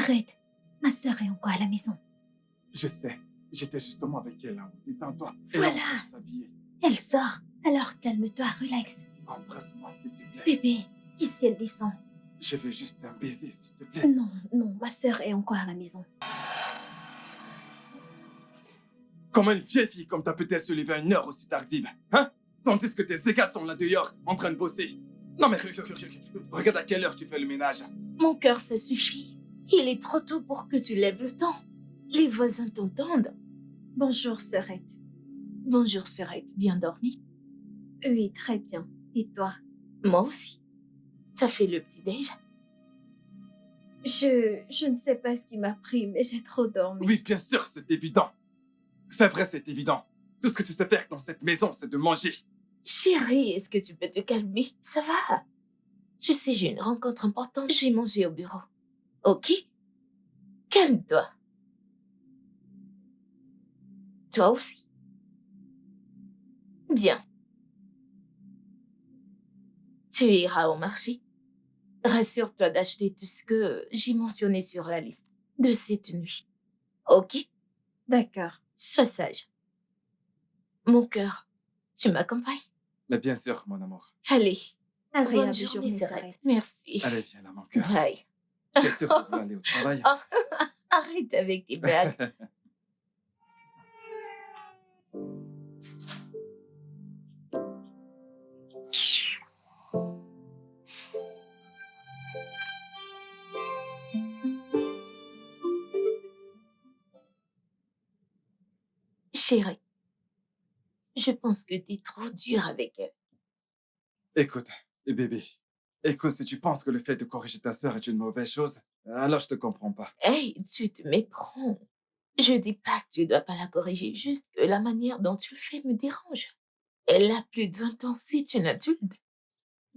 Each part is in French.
Arrête. Ma sœur est encore à la maison. Je sais. J'étais justement avec elle. Hein. Détends-toi. Elle est en Voilà. train de s'habiller. Elle sort. Alors calme-toi, relax. Embrasse-moi, s'il te plaît. Bébé, ici elle descend. Je veux juste un baiser, s'il te plaît. Non, non, ma sœur est encore à la maison. Comment une vieille fille comme ta peut-elle se lever à une heure aussi tardive, hein? Tandis que tes égales sont là dehors, en train de bosser. Non mais regarde à quelle heure tu fais le ménage. Mon cœur, ça suffit. Il est trop tôt pour que tu lèves le temps. Les voisins t'entendent. Bonjour, sœurette. Bonjour, sœurette. Bien dormi? Oui, très bien. Et toi? Moi aussi. T'as fait le petit-déj? Je ne sais pas ce qui m'a pris, mais j'ai trop dormi. Oui, bien sûr, c'est évident. C'est vrai, c'est évident. Tout ce que tu sais faire dans cette maison, c'est de manger. Chérie, est-ce que tu peux te calmer? Ça va? Tu sais, j'ai une rencontre importante. J'ai mangé au bureau. Ok? Calme-toi. Toi aussi. Bien. Tu iras au marché. Rassure-toi d'acheter tout ce que j'ai mentionné sur la liste de cette nuit. Ok? D'accord. Sois sage. Mon cœur, tu m'accompagnes? Mais bien sûr, mon amour. Allez. Agréable Bonne journée, journée, Sarette. Sarette. Merci. Allez, viens là, mon cœur. Bye. Tu es sûr que tu veux aller au travail? Arrête avec tes blagues. Chérie, je pense que t'es trop dur avec elle. Écoute, bébé. Écoute, si tu penses que le fait de corriger ta sœur est une mauvaise chose, alors je te comprends pas. Hey, tu te méprends. Je dis pas que tu dois pas la corriger, juste que la manière dont tu le fais me dérange. Elle a plus de 20 ans, c'est une adulte.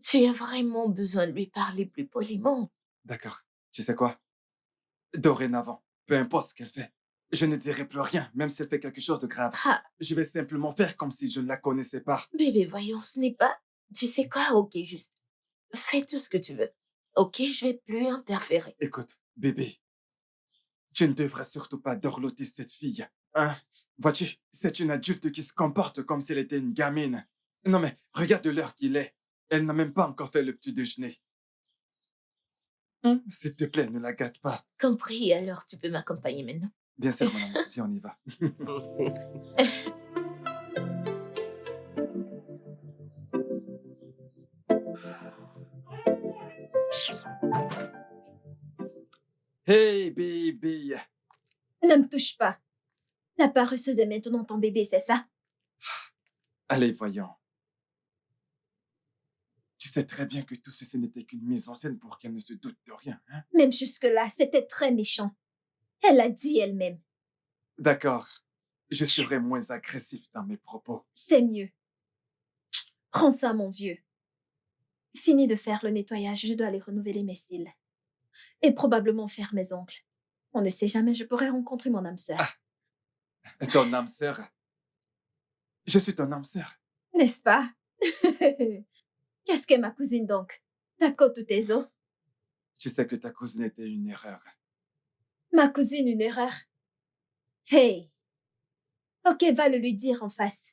Tu as vraiment besoin de lui parler plus poliment. D'accord. Tu sais quoi? Dorénavant, peu importe ce qu'elle fait, je ne dirai plus rien, même si elle fait quelque chose de grave. Ah, Je vais simplement faire comme si je ne la connaissais pas. bébé, voyons, ce n'est pas... Tu sais quoi? Ok, juste. Fais tout ce que tu veux. Ok, je vais plus interférer. Écoute, bébé, tu ne devrais surtout pas dorloter cette fille. Hein? Vois-tu, c'est une adulte qui se comporte comme si elle était une gamine. Non mais, regarde l'heure qu'il est. Elle n'a même pas encore fait le petit déjeuner. S'il te plaît, ne la gâte pas. Compris, alors tu peux m'accompagner maintenant. Bien sûr, mon amour, viens, on y va. Hey, baby. Ne me touche pas. La paresseuse est maintenant ton bébé, c'est ça? Allez, voyons. Tu sais très bien que tout ceci n'était qu'une mise en scène pour qu'elle ne se doute de rien, hein? Même jusque-là, c'était très méchant. Elle l'a dit elle-même. D'accord. Je serai moins agressif dans mes propos. C'est mieux. Prends ça, mon vieux. Fini de faire le nettoyage, je dois aller renouveler mes cils. Et probablement faire mes ongles. On ne sait jamais, je pourrais rencontrer mon âme sœur. Ton âme sœur. Je suis ton âme sœur. N'est-ce pas? Qu'est-ce qu'est ma cousine donc? Ta côte ou tes os? Tu sais que ta cousine était une erreur. Ma cousine, une erreur? Hey! Ok, va le lui dire en face.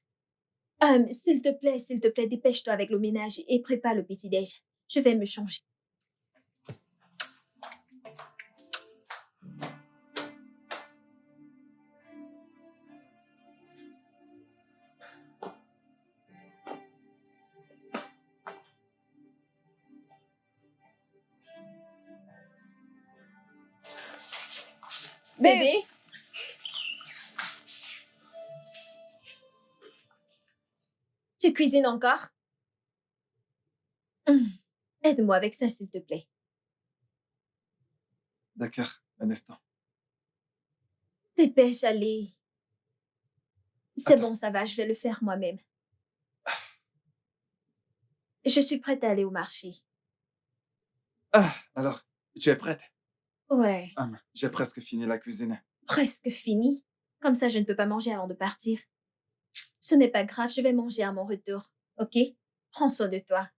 S'il te plaît, dépêche-toi avec le ménage et prépare le petit-déj. Je vais me changer. Bébé? Tu cuisines encore? Aide-moi avec ça, s'il te plaît. D'accord, un instant. Dépêche, allez. C'est Attends. bon, ça va, je vais le faire moi-même. Je suis prête à aller au marché. Ah, alors, tu es prête? Ouais, J'ai presque fini la cuisine. presque fini. Comme ça, je ne peux pas manger avant de partir. Ce n'est pas grave, je vais manger à mon retour. Ok? Prends soin de toi.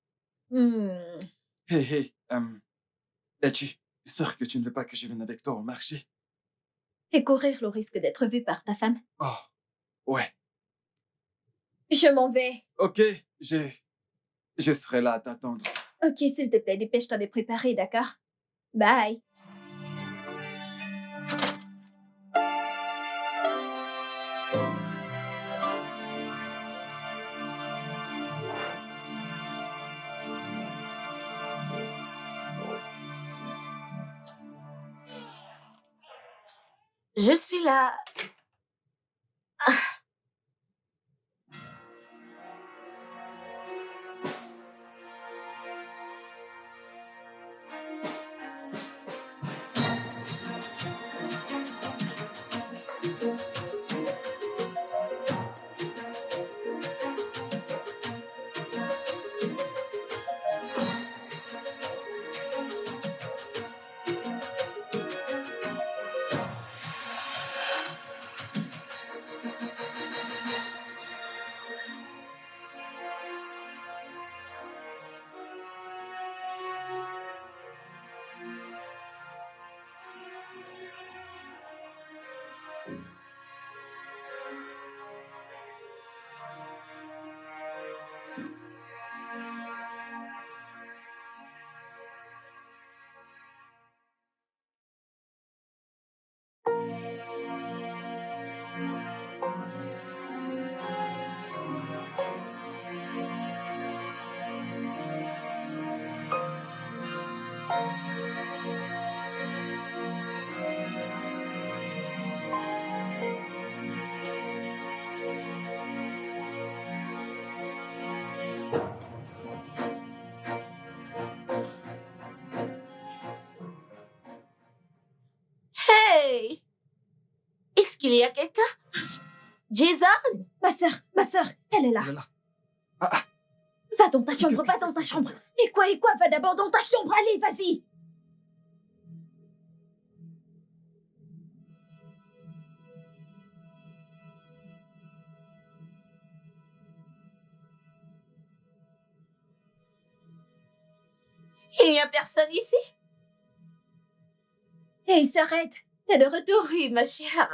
Hmm. Hey, hey, es-tu Sûr que tu ne veux pas que je vienne avec toi au marché? Et courir le risque d'être vu par ta femme. Oh, ouais. Je m'en vais. Ok, je serai là à t'attendre. Ok, s'il te plaît, dépêche-toi de préparer, d'accord? Bye. Je suis là. Hey! Est-ce qu'il y a quelqu'un? Jason? Ma sœur, elle est là. Elle est là. Ah, ah, Va dans ta qu'est-ce chambre, que va dans c'est ta que chambre. ça? Et quoi, va d'abord dans ta chambre, allez, vas-y. Il n'y a personne ici? Hey, s'arrête, t'es de retour. Oui, ma chère.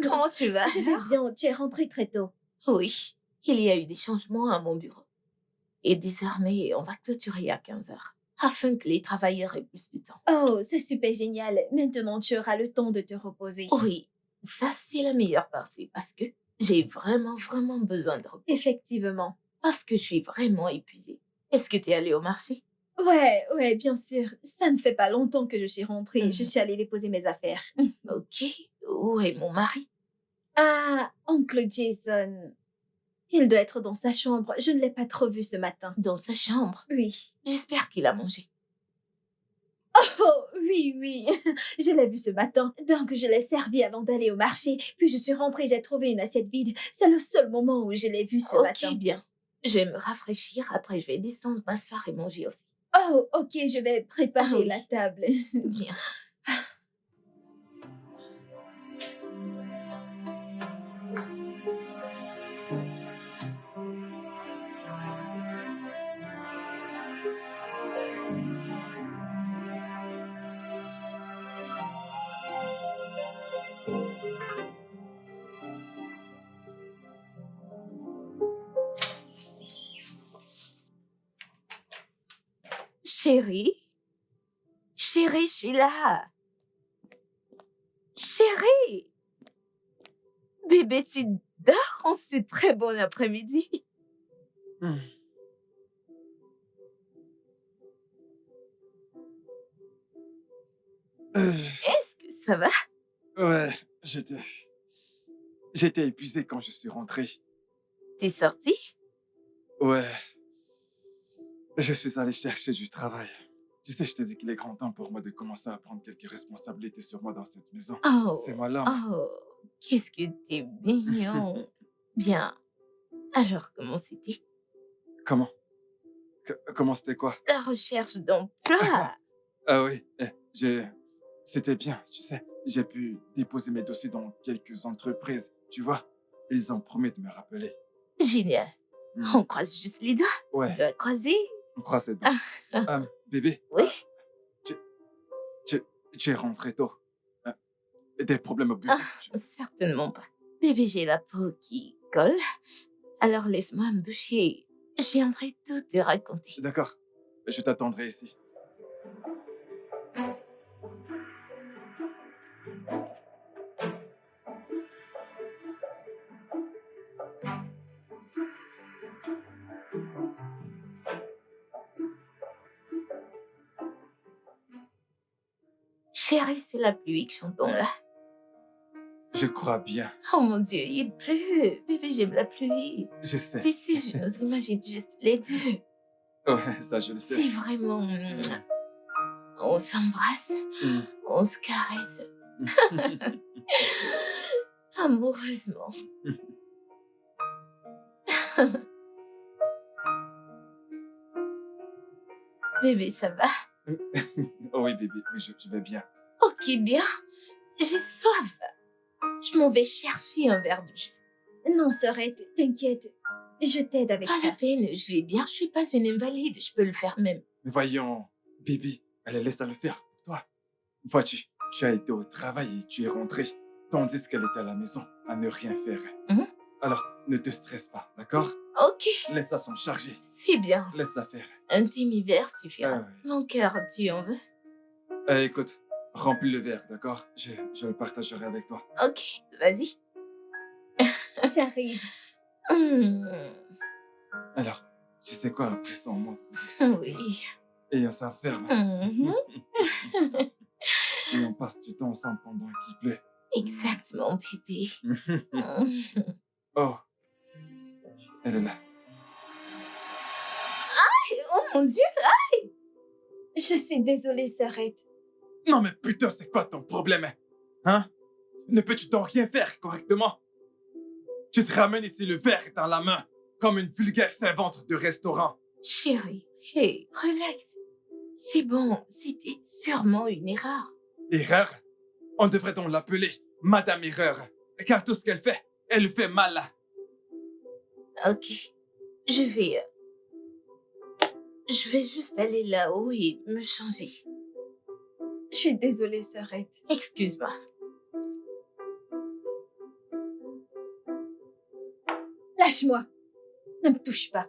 Comment tu vas? Je vais bien, tu es rentrée très tôt. Oui, il y a eu des changements à mon bureau. Et désormais, on va clôturer à 15 heures, afin que les travailleurs aient plus de temps. Oh, c'est super génial. Maintenant, tu auras le temps de te reposer. Oui, ça c'est la meilleure partie, parce que j'ai vraiment, vraiment besoin de repos. Effectivement. Parce que je suis vraiment épuisée. Est-ce que tu es allée au marché? Ouais, bien sûr. Ça ne fait pas longtemps que je suis rentrée. Je Mhm. suis allée déposer mes affaires. Ok, où est mon mari? Ah, oncle Jason. Il doit être dans sa chambre. Je ne l'ai pas trop vu ce matin. Dans sa chambre. Oui. J'espère qu'il a mangé. Oh, oui. Je l'ai vu ce matin. Donc, je l'ai servi avant d'aller au marché. Puis, je suis rentrée, j'ai trouvé une assiette vide. C'est le seul moment où je l'ai vu ce Ok, matin. bien. Je vais me rafraîchir, après je vais descendre m'asseoir et manger aussi. Oh, ok, je vais préparer Ah oui. la table. Bien. Chérie? Chérie, je suis là. Chérie! Bébé, tu dors en ce très bon après-midi. Hmm. Euh, Est-ce que ça va? ouais, j'étais épuisé quand je suis rentré. T'es sorti? Ouais, je suis allé chercher du travail. Tu sais, je t'ai dit qu'il est grand temps pour moi de commencer à prendre quelques responsabilités sur moi dans cette maison. C'est Oh, moi l'homme. oh, qu'est-ce que t'es mignon. Bien. Alors, comment c'était? Comment? Comment c'était quoi? La recherche d'emploi. Ah oui, c'était bien, tu sais. J'ai pu déposer mes dossiers dans quelques entreprises, tu vois. Ils ont promis de me rappeler. Génial. Hmm. On croise juste les doigts. Ouais, Doigts croisés. on croise les doigts. Bébé, Oui. tu, tu, Tu es rentré tôt. Euh, Des problèmes au bureau. Certainement pas. Bébé, j'ai la peau qui colle, alors laisse-moi me doucher. J'aimerais tout te raconter. D'accord. Je t'attendrai ici. Chérie, c'est la pluie que j'entends là. Je crois bien. Oh mon Dieu, il pleut. Bébé, j'aime la pluie. Je sais. Tu sais, je nous imagine juste les deux. Ouais, ça, je le sais. C'est vraiment... On s'embrasse, Mm. on se caresse amoureusement. Bébé, ça va? Oh oui, bébé, mais je vais bien. Ok, bien. J'ai soif. Je m'en vais chercher un verre de jus. Non, Sorette, t'inquiète. Je t'aide avec Pas la ça. peine, je vais bien. Je suis pas une invalide, je peux le faire même. Mais voyons, bébé, elle laisse à le faire pour toi. Vois-tu, tu as été au travail et tu es rentré, tandis qu'elle était à la maison à ne rien faire. Mhm. Alors, ne te stresse pas, d'accord? Ok, Laisse-la s'en charger. c'est bien. Laisse-la faire. Un demi-verre suffira. Ah ouais. Mon cœur, tu en veux? Écoute, remplis le verre, d'accord? Je le partagerai avec toi. Ok, vas-y. J'arrive. Hmm, Alors, tu sais quoi, après ça, on monte, oui. et on s'enferme, Mhm. et on passe du temps ensemble pendant qu'il pleut. Exactement, bébé. Mhm. Oh, elle est là. Oh mon Dieu! Je suis désolée, Sorette. Non mais putain, c'est quoi ton problème? Hein? Ne peux-tu donc rien faire correctement? Tu te ramènes ici le verre dans la main, comme une vulgaire servante de restaurant. Chérie, hey, relax. C'est bon, c'était sûrement une erreur. Erreur? On devrait donc l'appeler Madame Erreur, car tout ce qu'elle fait, elle le fait mal. Ok, je vais... Je vais juste aller là-haut et me changer. Je suis désolée, Sorette. Excuse-moi. Lâche-moi. Ne me touche pas.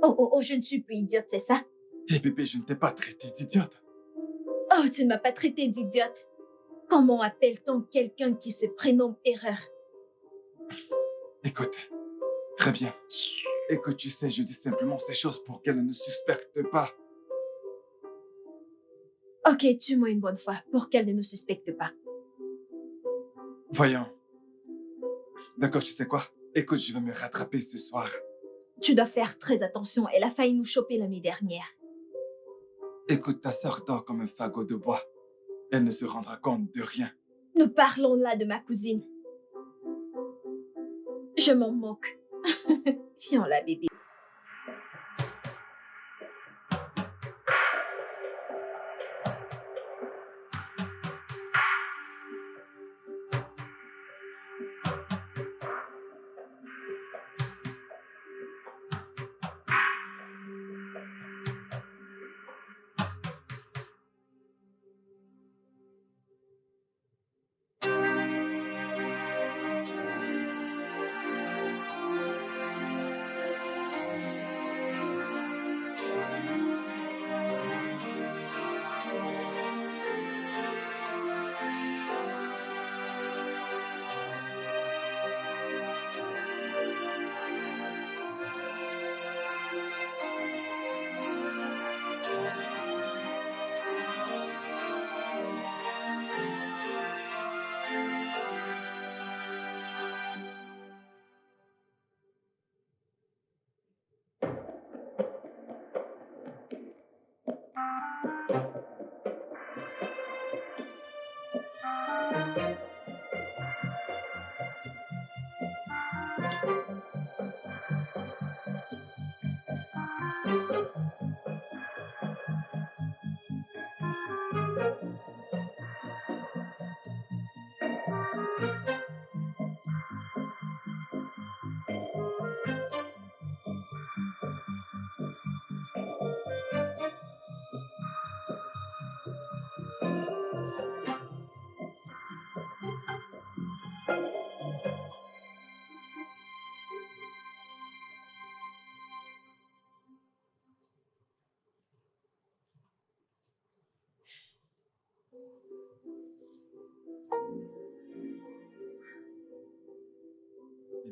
Oh, oh, oh, je ne suis plus idiote, c'est ça? Eh bébé, je ne t'ai pas traité d'idiote. Oh, tu ne m'as pas traité d'idiote. Comment appelle-t-on quelqu'un qui se prénomme Erreur? Écoute, très bien. Écoute, tu sais, je dis simplement ces choses pour qu'elle ne suspecte pas. Ok, tue-moi une bonne fois pour qu'elle ne nous suspecte pas. Voyons. D'accord, tu sais quoi? Écoute, je vais me rattraper ce soir. Tu dois faire très attention, elle a failli nous choper la nuit dernière. Écoute, ta sœur dort comme un fagot de bois. Elle ne se rendra compte de rien. Nous parlons là de ma cousine. Je m'en moque. Tiens là, bébé.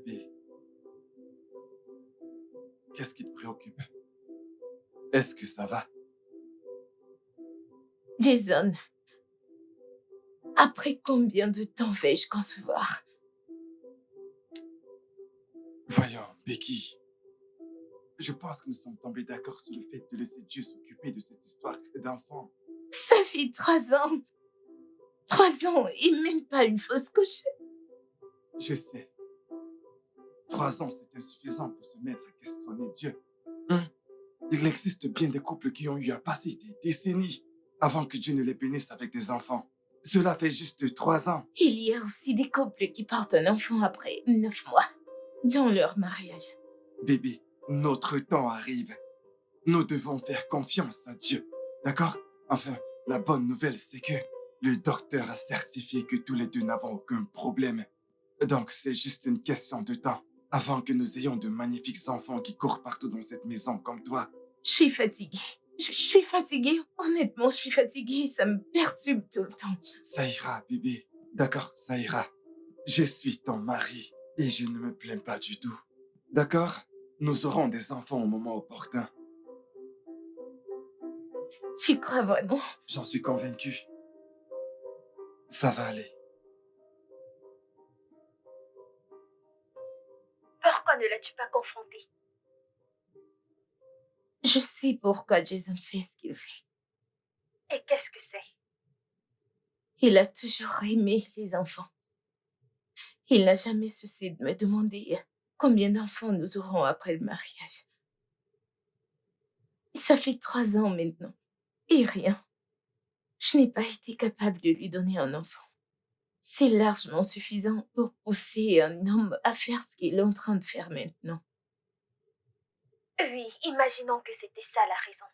bébé, qu'est-ce qui te préoccupe? Est-ce que ça va? Jason, après combien de temps vais-je concevoir? Voyons, Becky, je pense que nous sommes tombés d'accord sur le fait de laisser Dieu s'occuper de cette histoire d'enfant. Ça fait 3 ans. 3 ans et même pas une fausse couche. Je sais, 3 ans, c'est insuffisant pour se mettre à questionner Dieu. Hein? Il existe bien des couples qui ont eu à passer des décennies avant que Dieu ne les bénisse avec des enfants. Cela fait juste 3 ans. Il y a aussi des couples qui portent un enfant après 9 mois dans leur mariage. Bébé, notre temps arrive. Nous devons faire confiance à Dieu. D'accord? Enfin, la bonne nouvelle, c'est que le docteur a certifié que tous les deux n'avons aucun problème. Donc, c'est juste une question de temps avant que nous ayons de magnifiques enfants qui courent partout dans cette maison comme toi. Je suis fatiguée. Je suis fatiguée. Honnêtement, je suis fatiguée. Ça me perturbe tout le temps. Ça ira, bébé. D'accord, ça ira. Je suis ton mari et je ne me plains pas du tout. D'accord? Nous aurons des enfants au moment opportun. Tu crois vraiment? J'en suis convaincu. Ça va aller. Pourquoi ne l'as-tu pas confronté? Je sais pourquoi Jason fait ce qu'il fait. Et qu'est-ce que c'est? Il a toujours aimé les enfants. Il n'a jamais cessé de me demander combien d'enfants nous aurons après le mariage. Ça fait 3 ans maintenant. Et rien. Je n'ai pas été capable de lui donner un enfant. C'est largement suffisant pour pousser un homme à faire ce qu'il est en train de faire maintenant. Oui, imaginons que c'était ça la raison.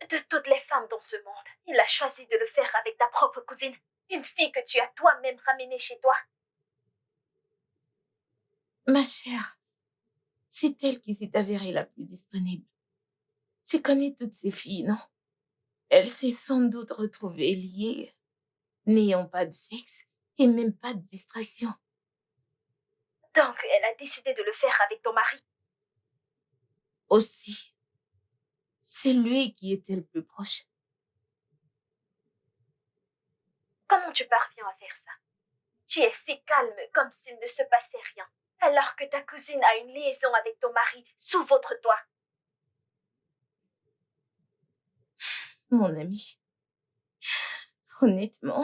De toutes les femmes dans ce monde, il a choisi de le faire avec ta propre cousine, une fille que tu as toi-même ramenée chez toi. Ma chère, c'est elle qui s'est avérée la plus disponible. Tu connais toutes ces filles, non? Elle s'est sans doute retrouvée liée, n'ayant pas de sexe et même pas de distraction. Donc, elle a décidé de le faire avec ton mari. Aussi, c'est lui qui était le plus proche. Comment tu parviens à faire ça? Tu es si calme, comme s'il ne se passait rien, alors que ta cousine a une liaison avec ton mari sous votre toit. Mon ami, honnêtement,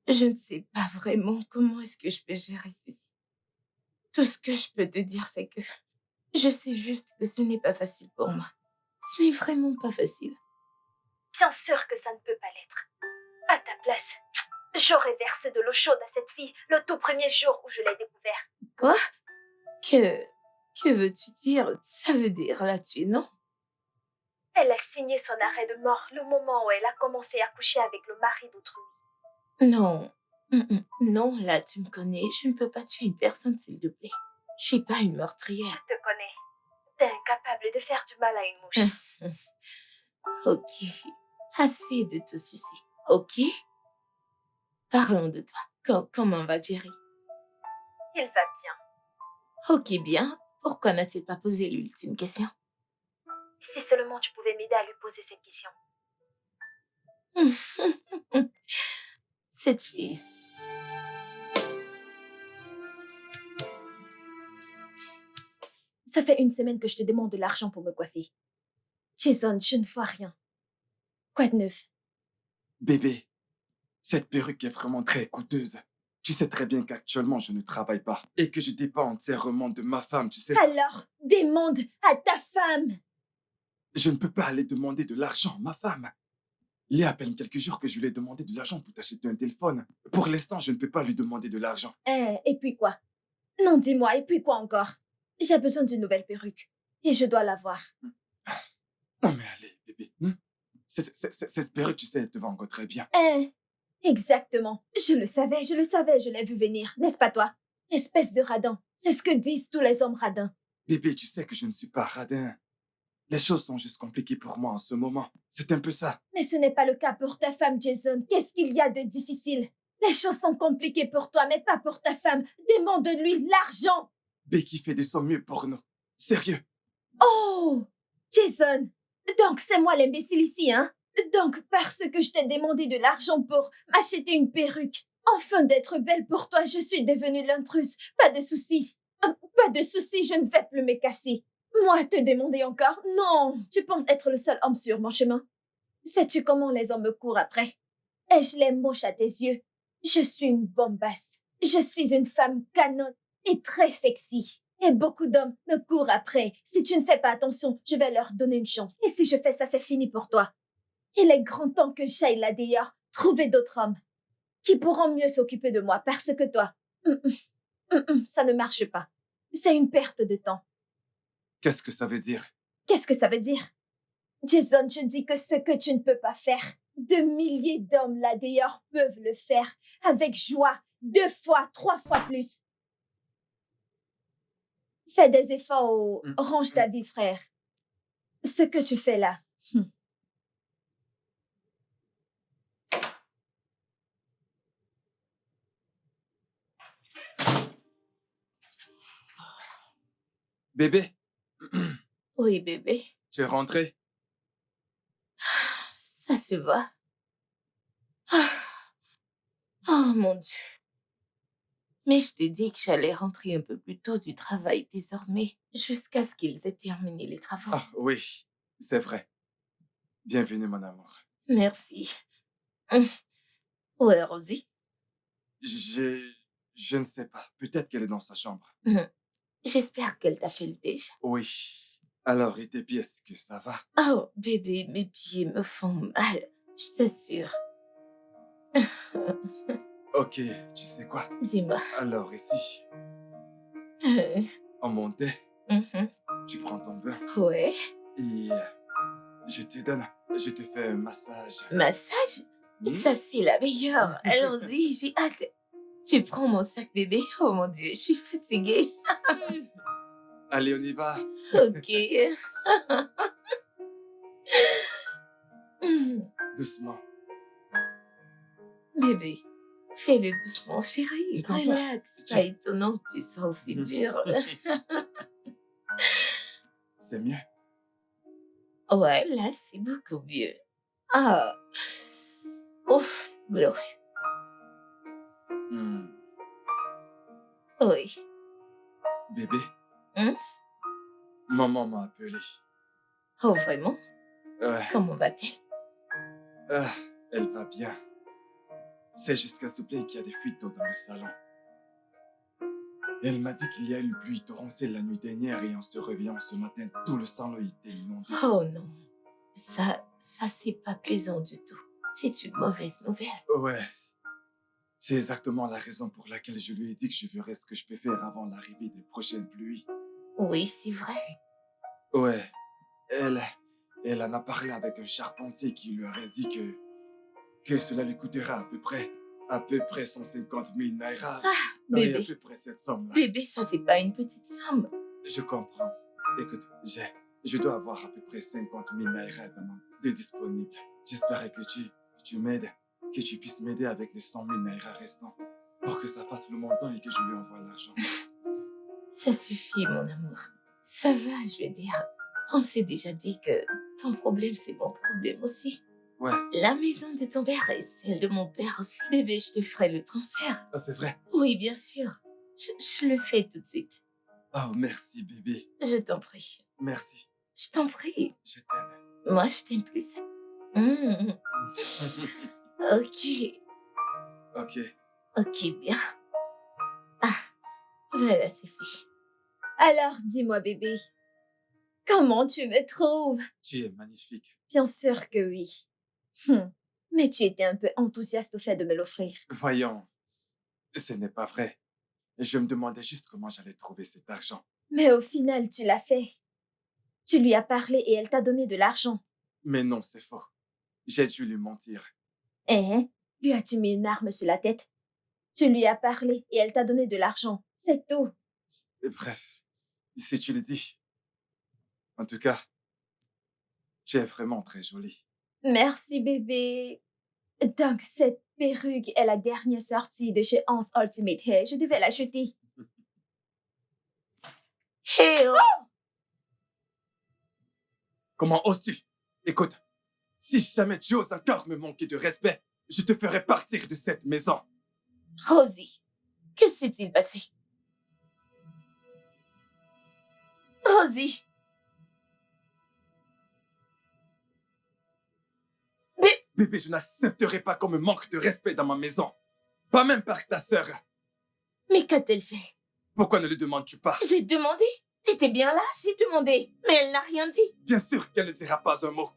je ne sais pas vraiment comment est-ce que je peux gérer ceci. Tout ce que je peux te dire, c'est que je sais juste que ce n'est pas facile pour moi. Ce n'est vraiment pas facile. Bien sûr que ça ne peut pas l'être. À ta place, j'aurais versé de l'eau chaude à cette fille le tout premier jour où je l'ai découvert. Quoi? Que veux-tu dire? Ça veut dire la tuer, non? Elle a signé son arrêt de mort le moment où elle a commencé à coucher avec le mari d'autrui. Non. Non, là, tu me connais. Je ne peux pas tuer une personne, s'il te plaît. Je suis pas une Je meurtrière. te connais. T'es incapable de faire du mal à une mouche. Ok. Assez de te sucer. Ok? Parlons de toi. Comment va Jerry? Il va bien. Ok, bien. Pourquoi n'a-t-il pas posé l'ultime question? Si seulement tu pouvais m'aider à lui poser cette question. Cette fille. Ça fait une semaine que je te demande de l'argent pour me coiffer. Jason, je ne vois rien. Quoi de neuf? Bébé, cette perruque est vraiment très coûteuse. Tu sais très bien qu'actuellement, je ne travaille pas et que je dépends entièrement de ma femme, tu sais. Alors, demande à ta femme. Je ne peux pas aller demander de l'argent à ma femme. Il y a à peine quelques jours que je lui ai demandé de l'argent pour t'acheter un téléphone. Pour l'instant, je ne peux pas lui demander de l'argent. Et puis quoi? Non, dis-moi, et puis quoi encore? J'ai besoin d'une nouvelle perruque. Et je dois l'avoir. Non mais allez, bébé. Cette perruque, tu sais, elle te va encore très bien. Exactement. Je le savais, je l'ai vu venir, n'est-ce pas toi? Espèce de radin. C'est ce que disent tous les hommes radins. Bébé, tu sais que je ne suis pas radin. Les choses sont juste compliquées pour moi en ce moment. C'est un peu ça. Mais ce n'est pas le cas pour ta femme, Jason. Qu'est-ce qu'il y a de difficile? Les choses sont compliquées pour toi, mais pas pour ta femme. Demande-lui l'argent. Becky fait de son mieux pour nous. Sérieux. Oh, Jason, donc c'est moi l'imbécile ici, hein? Donc parce que je t'ai demandé de l'argent pour m'acheter une perruque, enfin d'être belle pour toi, je suis devenue l'intruse. Pas de souci. Pas de souci, je ne vais plus me casser. Moi te demander encore? Non, tu penses être le seul homme sur mon chemin? Sais-tu comment les hommes me courent après? Ai-je les moches à tes yeux? Je suis une bombasse. Je suis une femme canon et très sexy. Et beaucoup d'hommes me courent après. Si tu ne fais pas attention, je vais leur donner une chance. Et si je fais ça, c'est fini pour toi. Il est grand temps que j'aille là dehors, trouver d'autres hommes qui pourront mieux s'occuper de moi parce que toi, ça ne marche pas. C'est une perte de temps. Qu'est-ce que ça veut dire? Qu'est-ce que ça veut dire? Jason, je dis que ce que tu ne peux pas faire, de milliers d'hommes là dehors peuvent le faire avec joie, 2 fois, 3 fois plus. Fais des efforts ou range ta vie, frère. Ce que tu fais là. Bébé, Oui, bébé, tu es rentré? ça se va. Ah, oh mon Dieu. Mais je t'ai dit que j'allais rentrer un peu plus tôt du travail désormais, jusqu'à ce qu'ils aient terminé les travaux. Ah oui, c'est vrai. Bienvenue, mon amour. Merci. Hum. Où est Rosie? Je... Je ne sais pas. Peut-être qu'elle est dans sa chambre. J'espère qu'elle t'a fait le déj. Oui. Alors, et tes pieds, est-ce que ça va? Oh, bébé, mes pieds me font mal, je t'assure. Ok, tu sais quoi? Dis-moi. Alors, ici, en montait, tu prends ton bain Ouais. et je te fais un massage. Massage? Ça, c'est la meilleure. Allons-y, j'ai hâte. Tu prends mon sac, bébé? Oh mon Dieu, je suis fatiguée. Allez, on y va. Ok. Doucement. Bébé, fais-le doucement, chérie. Détends-toi. Relax. Pas étonnant que tu sois aussi dur. C'est mieux. Ouais, là, c'est beaucoup mieux. Ah. Ouf, glorieux. Hmm. Oui. Bébé, Hum? maman m'a appelé. Oh, vraiment? Ouais. Comment va-t-elle? Ah, elle va bien. C'est juste qu'elle se plaint qu'il y a des fuites d'eau dans le salon. Elle m'a dit qu'il y a eu une pluie torrentielle la nuit dernière et en se réveillant ce matin, tout le salon était inondé. Oh non. Ça, c'est pas plaisant du tout. C'est une mauvaise nouvelle. Ouais. C'est exactement la raison pour laquelle je lui ai dit que je ferais ce que je peux faire avant l'arrivée des prochaines pluies. Oui, c'est vrai. Ouais. Elle en a parlé avec un charpentier qui lui aurait dit que cela lui coûtera à peu près 150 000 naira. Oui, à Bébé, peu près cette somme-là. bébé, ça, c'est pas une petite somme. Je comprends. Écoute, je dois avoir à peu près 50 000 naira de disponibles. J'espérais que tu m'aides, que tu puisses m'aider avec les 100 000 naira restants pour que ça fasse le montant et que je lui envoie l'argent. Ça suffit, mon amour. Ça va, je veux dire. On s'est déjà dit que ton problème, c'est mon problème aussi. Ouais. La maison de ton père et celle de mon père aussi. Bébé, je te ferai le transfert. Ah, c'est vrai. Oui, bien sûr. Je le fais tout de suite. Oh, merci, bébé. Je t'en prie. Merci. Je t'en prie. Je t'aime. Moi, je t'aime plus. Mmh. Ok. Ok. Ok, bien. Ah, voilà, c'est fait. Alors, dis-moi, bébé, comment tu me trouves? Tu es magnifique. Bien sûr que oui. Mais tu étais un peu enthousiaste au fait de me l'offrir. Voyons, ce n'est pas vrai. Je me demandais juste comment j'allais trouver cet argent. Mais au final, tu l'as fait. Tu lui as parlé et elle t'a donné de l'argent. Mais non, c'est faux. J'ai dû lui mentir. Hein? Lui as-tu mis une arme sur la tête? Tu lui as parlé et elle t'a donné de l'argent. C'est tout. Et bref, si tu le dis. En tout cas, tu es vraiment très jolie. Merci, bébé. Donc, cette perruque est la dernière sortie de chez Hans Ultimate Hair. Je devais l'acheter. Hé oh! Comment oses-tu? Écoute, si jamais tu oses encore me manquer de respect, je te ferai partir de cette maison. Rosie, que s'est-il passé? Rosie! Mais, Bébé, je n'accepterai pas qu'on me manque de respect dans ma maison. Pas même par ta sœur. mais qu'a-t-elle fait? Pourquoi ne le demandes-tu pas? J'ai demandé. T'étais bien là, j'ai demandé. Mais elle n'a rien dit. Bien sûr qu'elle ne dira pas un mot.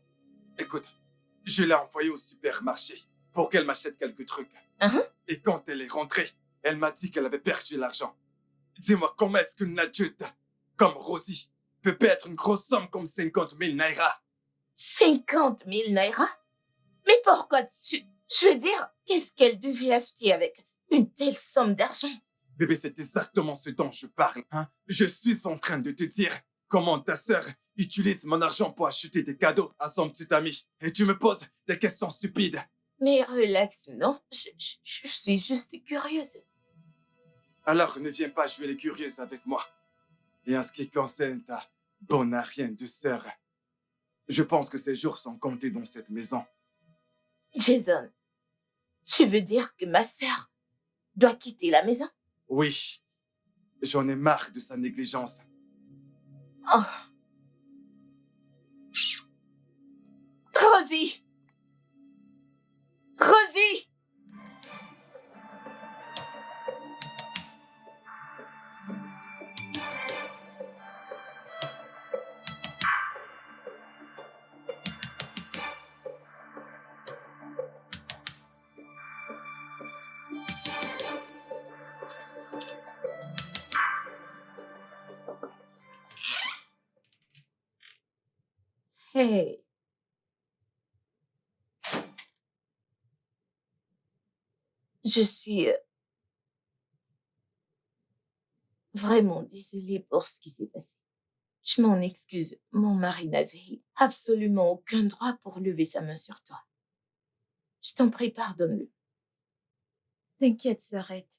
Écoute, je l'ai envoyée au supermarché pour qu'elle m'achète quelques trucs. Hein? Et quand elle est rentrée, elle m'a dit qu'elle avait perdu l'argent. Dis-moi, comment est-ce qu'une adulte comme Rosie peut perdre une grosse somme comme 50 000 naira? 50 000 naira? Mais pourquoi tu... Je veux dire, qu'est-ce qu'elle devait acheter avec une telle somme d'argent? Bébé, c'est exactement ce dont je parle. Hein? Je suis en train de te dire comment ta sœur utilise mon argent pour acheter des cadeaux à son petit ami. Et tu me poses des questions stupides. Mais relax, non? Je suis juste curieuse. Alors ne viens pas jouer les curieuses avec moi. Et en ce qui concerne ta bonne arienne de sœur, je pense que ses jours sont comptés dans cette maison. Jason, tu veux dire que ma sœur doit quitter la maison? Oui, j'en ai marre de sa négligence. Oh. Rosie! Rosie! Hey, je suis vraiment désolée pour ce qui s'est passé. Je m'en excuse. Mon mari n'avait absolument aucun droit pour lever sa main sur toi. Je t'en prie, pardonne-le. T'inquiète, sœurette.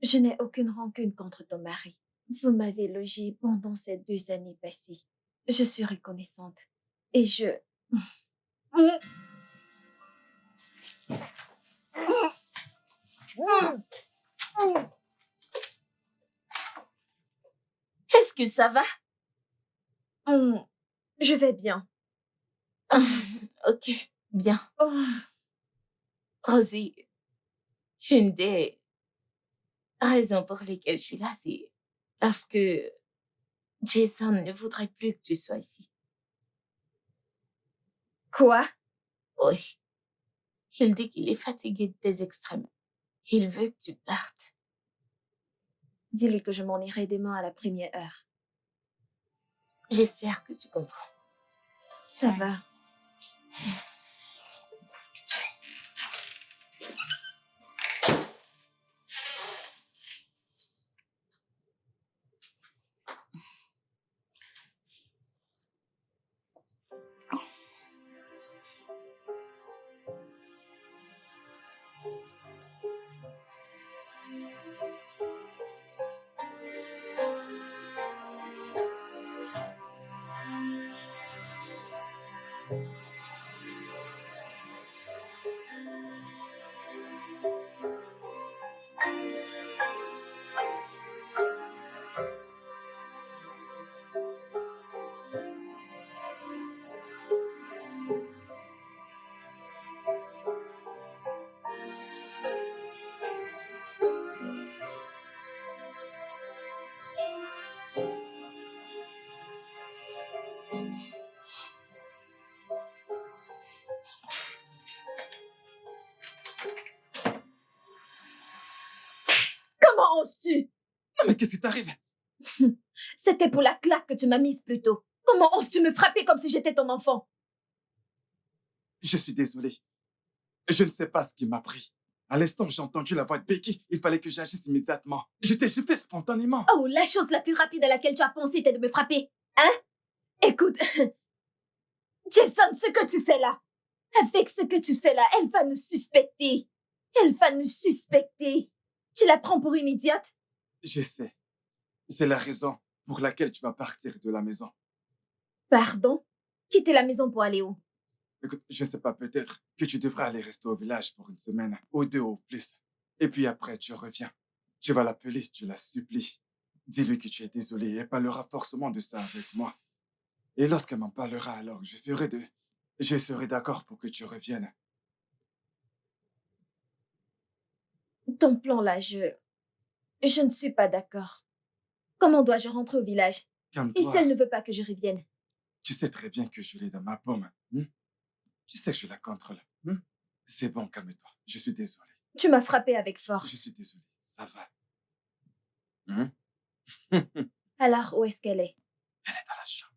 Je n'ai aucune rancune contre ton mari. Vous m'avez logé pendant ces 2 années passées. Je suis reconnaissante. Et je... Est-ce que ça va? Je vais bien. Ok, bien. Oh, Rosie, une des raisons pour lesquelles je suis là, c'est parce que Jason ne voudrait plus que tu sois ici. quoi? Oui, il dit qu'il est fatigué de tes extrêmes. Il veut que tu partes. Dis-lui que je m'en irai demain à la première heure. J'espère que tu comprends. Ça va. Comment oses-tu? Non mais qu'est-ce qui t'arrive? C'était pour la claque que tu m'as mise plus tôt. Comment oses-tu me frapper comme si j'étais ton enfant? Je suis désolé. Je ne sais pas ce qui m'a pris. À l'instant où j'ai entendu la voix de Becky, il fallait que j'agisse immédiatement. J'étais fait spontanément. Oh, la chose la plus rapide à laquelle tu as pensé était de me frapper. Hein? Écoute, Jason, ce que tu fais là, Avec ce que tu fais là, elle va nous suspecter. Elle va nous suspecter. Tu la prends pour une idiote? Je sais. C'est la raison pour laquelle tu vas partir de la maison. Pardon? Quitter la maison pour aller où? Écoute, je ne sais pas, peut-être que tu devrais aller rester au village pour une semaine, ou 2 au plus. Et puis après, tu reviens. Tu vas l'appeler, tu la supplies. Dis-lui que tu es désolé et elle parlera forcément de ça avec moi. Et lorsqu'elle m'en parlera, alors je serai d'accord pour que tu reviennes. Ton plan là, je ne suis pas d'accord. Comment dois-je rentrer au village? Et si Calme-toi. elle ne veut pas que je revienne? Tu sais très bien que je l'ai dans ma paume. Tu sais que je la contrôle. C'est bon, calme-toi. Je suis désolé. Tu m'as frappé avec Je force. suis désolé. Ça va. Hein? Elle est Alors, où est-ce qu'elle est? dans la chambre.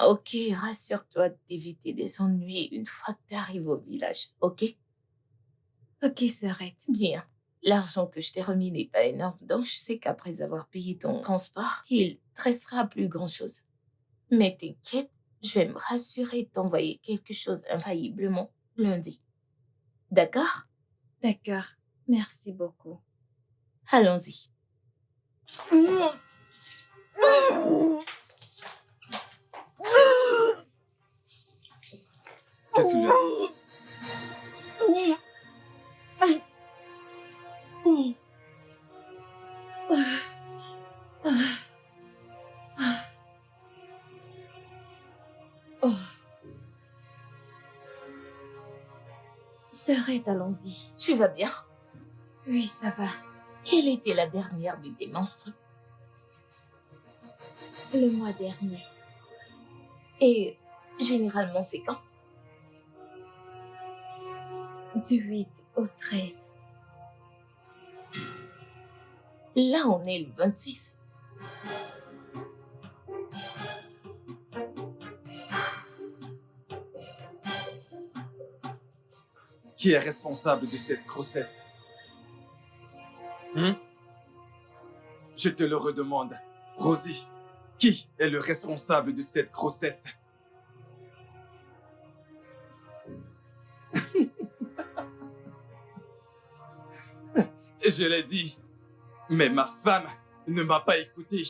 Ok, rassure-toi d'éviter des ennuis une fois que tu arrives au village, ok? Ok, sœurette. Bien. L'argent que je t'ai remis n'est pas énorme, donc je sais qu'après avoir payé ton transport, il te restera plus grand-chose. Mais t'inquiète, je vais me rassurer de t'envoyer quelque chose infailliblement lundi. D'accord? D'accord. Merci beaucoup. Allons-y. Qu'est-ce qu'il y a? Oh. Sœurette, allons-y. Tu vas bien? Oui, ça va. Quelle était la dernière de tes monstres? Le mois dernier. Et généralement, c'est quand? Du 8 au 13. Là, on est le 26. Qui est responsable de cette grossesse? Je te le redemande. Rosie, qui est le responsable de cette grossesse? Je l'ai dit, mais ma femme ne m'a pas écouté.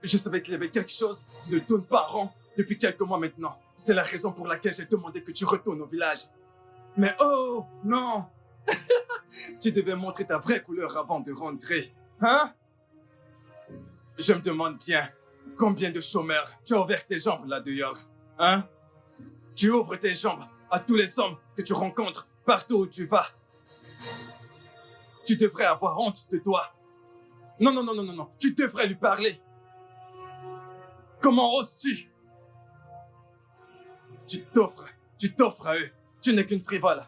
Je savais qu'il y avait quelque chose qui ne tourne pas rond depuis quelques mois maintenant. C'est la raison pour laquelle j'ai demandé que tu retournes au village. Mais oh, non! Tu devais montrer ta vraie couleur avant de rentrer. Hein? Je me demande bien, combien de chômeurs tu as ouvert tes jambes là dehors? Hein? Tu ouvres tes jambes à tous les hommes que tu rencontres partout où tu vas. Tu devrais avoir honte de toi. Non, non, non, non, non, non. Tu devrais lui parler. Comment oses-tu? Tu t'offres à eux. Tu n'es qu'une frivole.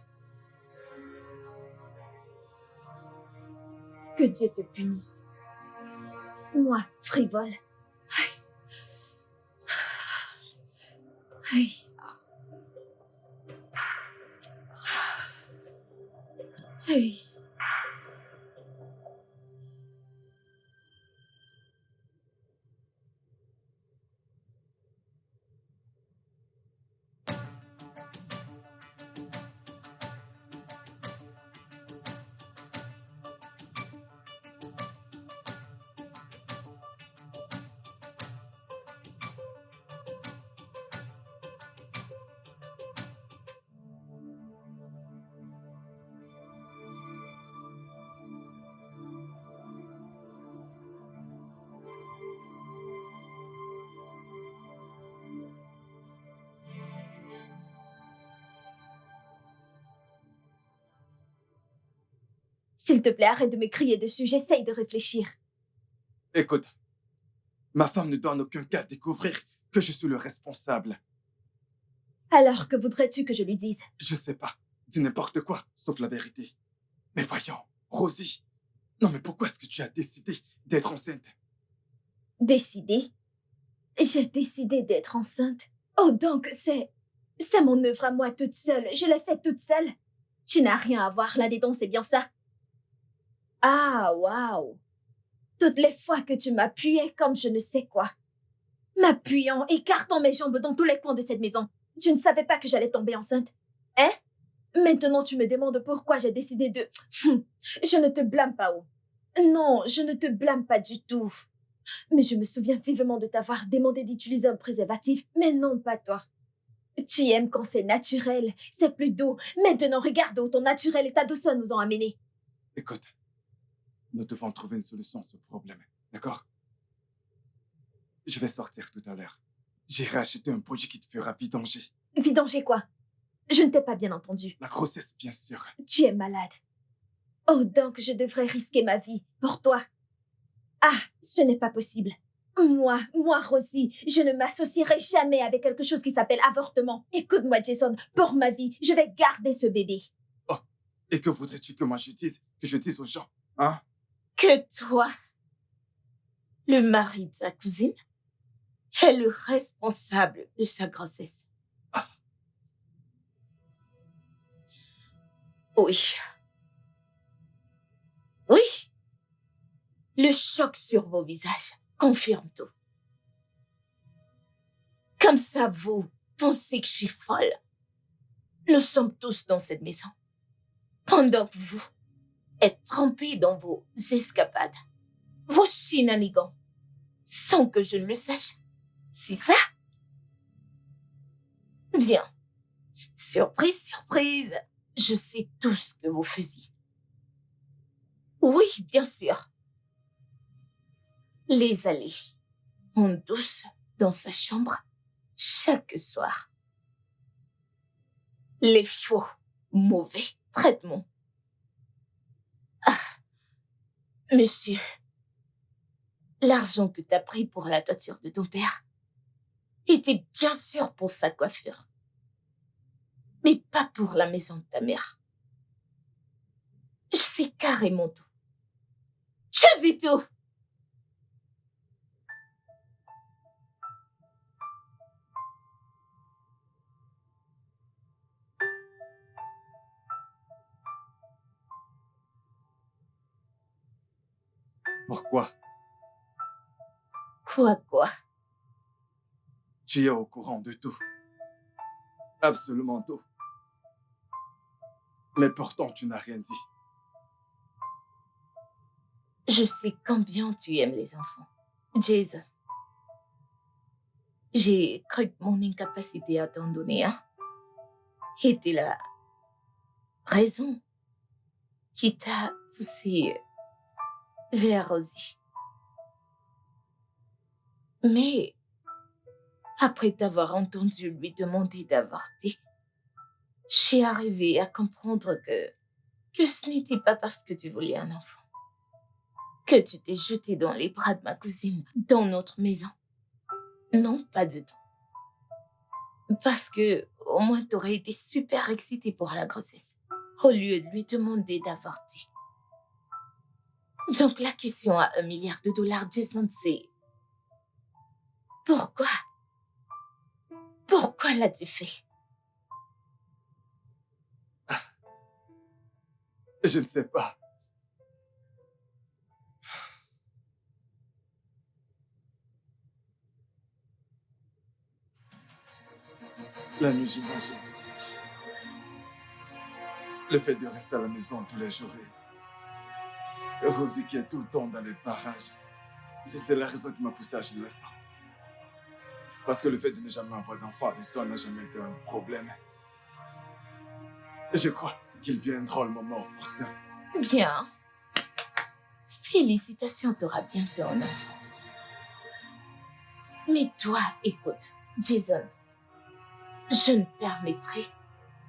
Que Dieu te punisse. Moi, frivole. Aïe. Aïe. S'il te plaît, arrête de me crier dessus, j'essaye de réfléchir. Écoute, ma femme ne doit en aucun cas découvrir que je suis le responsable. Alors, que voudrais-tu que je lui dise? Je sais pas. Dis n'importe quoi, sauf la vérité. Mais voyons, Rosie. Non, mais pourquoi est-ce que tu as décidé d'être enceinte? Décider? J'ai décidé d'être enceinte. Oh, donc, c'est mon œuvre à moi toute seule. Je l'ai faite toute seule. Tu n'as rien à voir là-dedans, c'est bien ça? Ah, waouh! Toutes les fois que tu m'appuyais comme je ne sais quoi. M'appuyant, écartant mes jambes dans tous les coins de cette maison. Tu ne savais pas que j'allais tomber enceinte? Hein? Maintenant, tu me demandes pourquoi j'ai décidé de... Je ne te blâme pas, oh. Non, je ne te blâme pas du tout. Mais je me souviens vivement de t'avoir demandé d'utiliser un préservatif. Mais non, pas toi. Tu aimes quand c'est naturel, c'est plus doux. Maintenant, regarde où ton naturel et ta douceur nous ont amenés. Écoute, nous devons trouver une solution à ce problème, d'accord? Je vais sortir tout à l'heure. J'irai acheter un produit qui te fera vidanger. Vidanger quoi? Je ne t'ai pas bien entendu. La grossesse, bien sûr. Tu es malade. Oh, donc je devrais risquer ma vie pour toi. Ah, ce n'est pas possible. Moi, Rosie, je ne m'associerai jamais avec quelque chose qui s'appelle avortement. Écoute-moi, Jason, pour ma vie, je vais garder ce bébé. Oh, et que voudrais-tu que moi je dise? Que je dise aux gens, hein? Que toi, le mari de sa cousine, est le responsable de sa grossesse. Ah. Oui. Oui. Le choc sur vos visages confirme tout. Comme ça, vous pensez que je suis folle. Nous sommes tous dans cette maison. Pendant que vous êtes trempés dans vos escapades, vos shenanigans, sans que je ne le sache. C'est ça? Bien. Surprise, surprise. Je sais tout ce que vous faisiez. Oui, bien sûr. Les allées en douce dans sa chambre chaque soir. Les faux, mauvais traitements. Ah, monsieur, l'argent que t'as pris pour la toiture de ton père était bien sûr pour sa coiffure, mais pas pour la maison de ta mère. Je sais carrément tout. Je dis tout. Pourquoi? Quoi? Tu es au courant de tout. Absolument tout. Mais pourtant, tu n'as rien dit. Je sais combien tu aimes les enfants. Jason, j'ai cru que mon incapacité à t'en donner un était la raison qui t'a poussé vers Rosie. Mais après t'avoir entendu lui demander d'avorter, j'ai arrivé à comprendre que ce n'était pas parce que tu voulais un enfant, que tu t'es jeté dans les bras de ma cousine, dans notre maison. Non, pas du tout. Parce que au moins t'aurais été super excitée pour la grossesse, au lieu de lui demander d'avorter. Donc la question à $1 milliard, Jason, c'est... Pourquoi? Pourquoi l'as-tu fait? Je ne sais pas. La nuit, j'imagine. Le fait de rester à la maison tous les jours et Rosie qui est tout le temps dans les parages. C'est la raison qui m'a poussé à agir de la sorte. Parce que le fait de ne jamais avoir d'enfant avec toi n'a jamais été un problème. Et je crois qu'il viendra le moment opportun. Bien. Félicitations, t'auras bientôt un enfant. Mais toi, écoute, Jason, je ne permettrai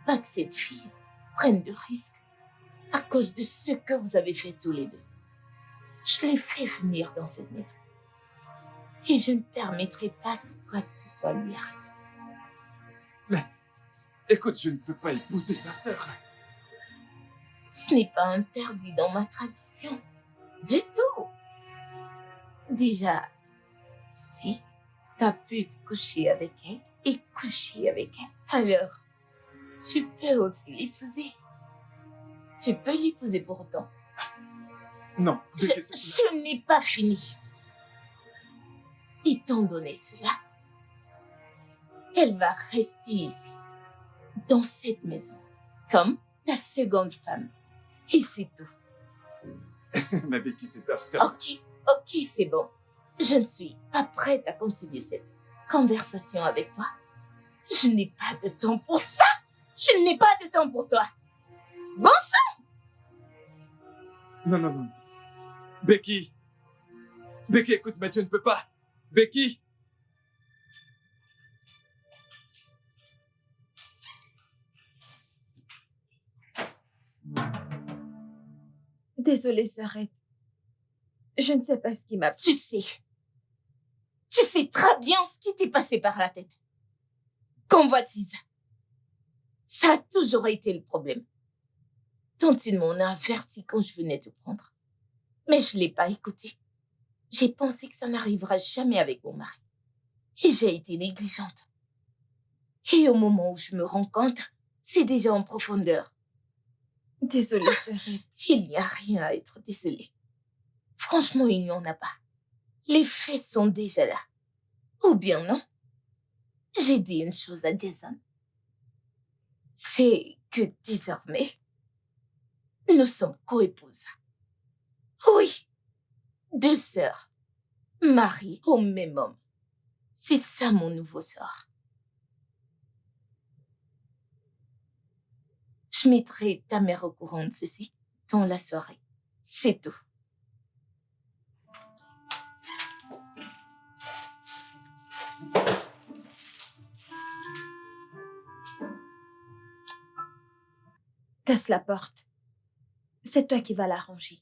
pas que cette fille prenne de risques à cause de ce que vous avez fait tous les deux. Je l'ai fait venir dans cette maison. Et je ne permettrai pas que quoi que ce soit lui arrive. Mais, écoute, je ne peux pas épouser ta sœur. Ce n'est pas interdit dans ma tradition. Du tout. Déjà, si tu as pu te coucher avec elle et coucher avec elle, alors tu peux aussi l'épouser. Tu peux l'épouser pour autant. Non, Je n'ai pas fini. Étant donné cela, elle va rester ici, dans cette maison, comme ta seconde femme. Et c'est tout. Mais Becky, c'est absurde. Ok, c'est bon. Je ne suis pas prête à continuer cette conversation avec toi. Je n'ai pas de temps pour ça. Je n'ai pas de temps pour toi. Bon sang! Non. Becky, écoute, mais tu ne peux pas. Becky! Désolée, sœurette. Je ne sais pas ce qui m'a... Tu sais très bien ce qui t'est passé par la tête. Convoitise. Ça a toujours été le problème. Tant il m'en a averti quand je venais te prendre. Mais je ne l'ai pas écouté. J'ai pensé que ça n'arrivera jamais avec mon mari. Et j'ai été négligente. Et au moment où je me rends compte, c'est déjà en profondeur. Désolée, sœurette. Il n'y a rien à être désolée. Franchement, il n'y en a pas. Les faits sont déjà là. Ou bien non. J'ai dit une chose à Jason. C'est que désormais, nous sommes coépouses. Oui, 2 sœurs, mariées au même homme. C'est ça mon nouveau sort. Je mettrai ta mère au courant de ceci dans la soirée. C'est tout. Casse la porte. C'est toi qui vas l'arranger.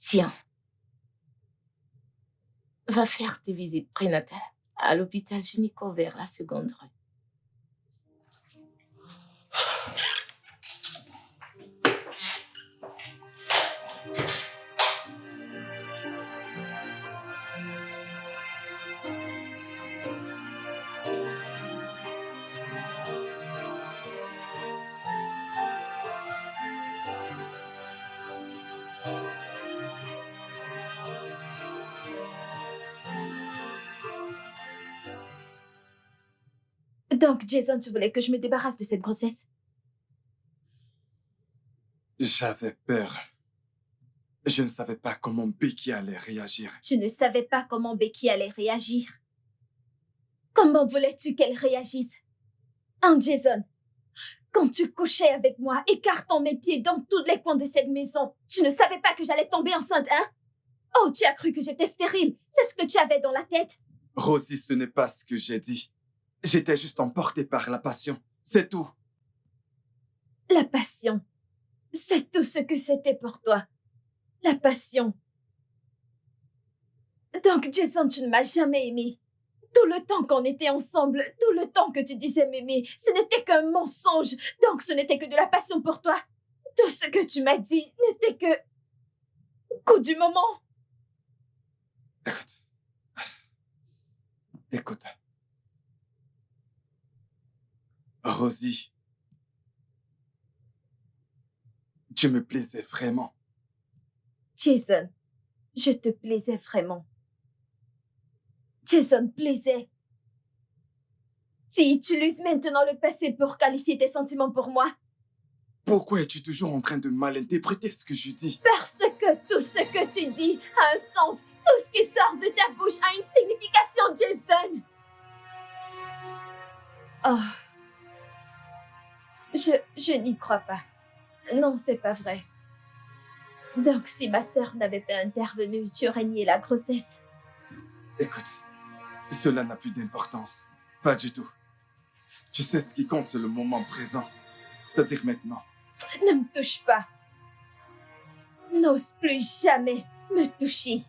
Tiens, va faire tes visites prénatales à l'hôpital gynéco vers la seconde rue. Donc, Jason, tu voulais que je me débarrasse de cette grossesse? J'avais peur. Je ne savais pas comment Becky allait réagir. Tu ne savais pas comment Becky allait réagir. Comment voulais-tu qu'elle réagisse? Hein, Jason? Quand tu couchais avec moi, écartant mes pieds dans tous les coins de cette maison, tu ne savais pas que j'allais tomber enceinte, hein? Oh, tu as cru que j'étais stérile. C'est ce que tu avais dans la tête. Rosie, ce n'est pas ce que j'ai dit. J'étais juste emporté par la passion. C'est tout. La passion. C'est tout ce que c'était pour toi. La passion. Donc, Jason, tu ne m'as jamais aimé. Tout le temps qu'on était ensemble, tout le temps que tu disais m'aimer, ce n'était qu'un mensonge. Donc, ce n'était que de la passion pour toi. Tout ce que tu m'as dit n'était que coup du moment. Écoute, écoute. Rosie, tu me plaisais vraiment. Jason, je te plaisais vraiment. Jason plaisait. Tu utilises maintenant le passé pour qualifier tes sentiments pour moi. Pourquoi es-tu toujours en train de malinterpréter ce que je dis? Parce que tout ce que tu dis a un sens. Tout ce qui sort de ta bouche a une signification, Jason. Oh. Je n'y crois pas. Non, c'est pas vrai. Donc, si ma sœur n'avait pas intervenu, tu aurais nié la grossesse. Écoute, cela n'a plus d'importance. Pas du tout. Tu sais, ce qui compte, c'est le moment présent. C'est-à-dire maintenant. Ne me touche pas. N'ose plus jamais me toucher.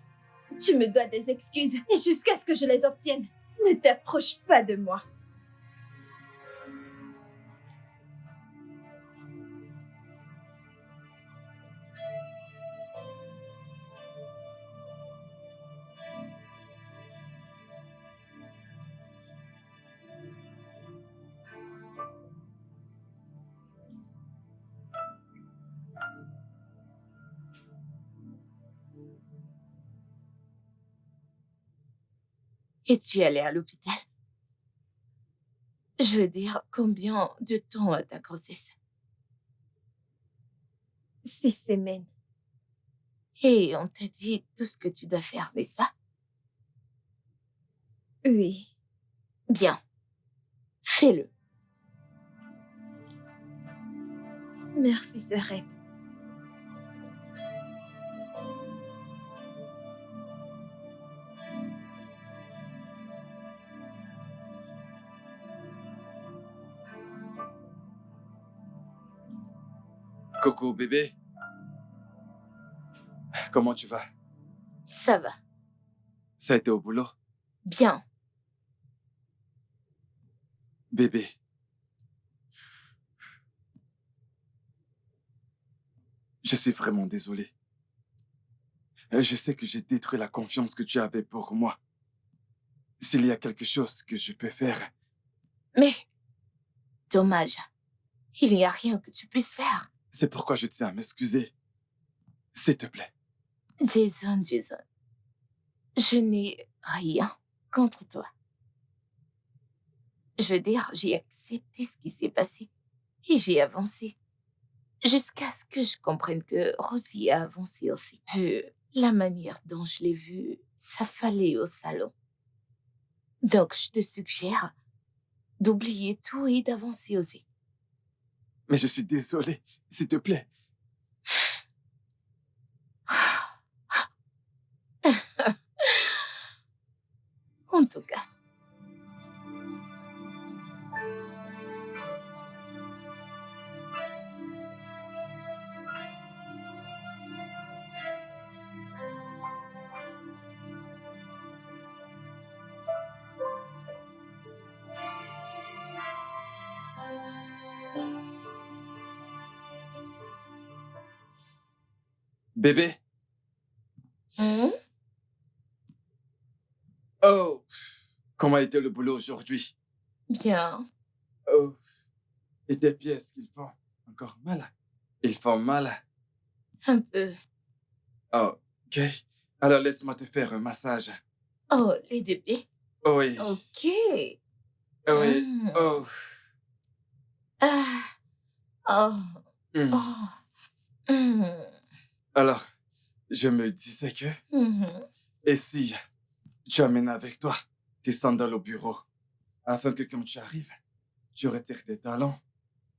Tu me dois des excuses et jusqu'à ce que je les obtienne, ne t'approche pas de moi. Et tu es allée à l'hôpital? Je veux dire, combien de temps a ta grossesse? 6 semaines. Et on t'a dit tout ce que tu dois faire, n'est-ce pas? Oui. Bien, fais-le. Merci, sœurette. Coco, bébé, comment tu vas? Ça va. Ça a été au boulot? Bien. Bébé, je suis vraiment désolé. Je sais que j'ai détruit la confiance que tu avais pour moi. S'il y a quelque chose que je peux faire, Mais, dommage. Il n'y a rien que tu puisses faire. c'est pourquoi je tiens à m'excuser. S'il te plaît. Jason, je n'ai rien contre toi. Je veux dire, j'ai accepté ce qui s'est passé et j'ai avancé. Jusqu'à ce que je comprenne que Rosie a avancé aussi. Vu la manière dont je l'ai vue s'affaler au salon. Donc, je te suggère d'oublier tout et d'avancer aussi. Mais je suis désolé. S'il te plaît. En tout cas. Bébé. Hum? Oh, comment a été le boulot aujourd'hui? Bien. Oh, et tes pieds, est-ce qu'ils font encore mal? Ils font mal. Un peu. Oh, ok. Alors laisse-moi te faire un massage. Oh, les deux pieds. Oui, Ok. oui, Hum. oh. Ah. Oh. Hmm. Oh. Hum. Alors, je me disais que... Mhm. Et si tu amènes avec toi tes sandales au bureau, afin que quand tu arrives, tu retires tes talons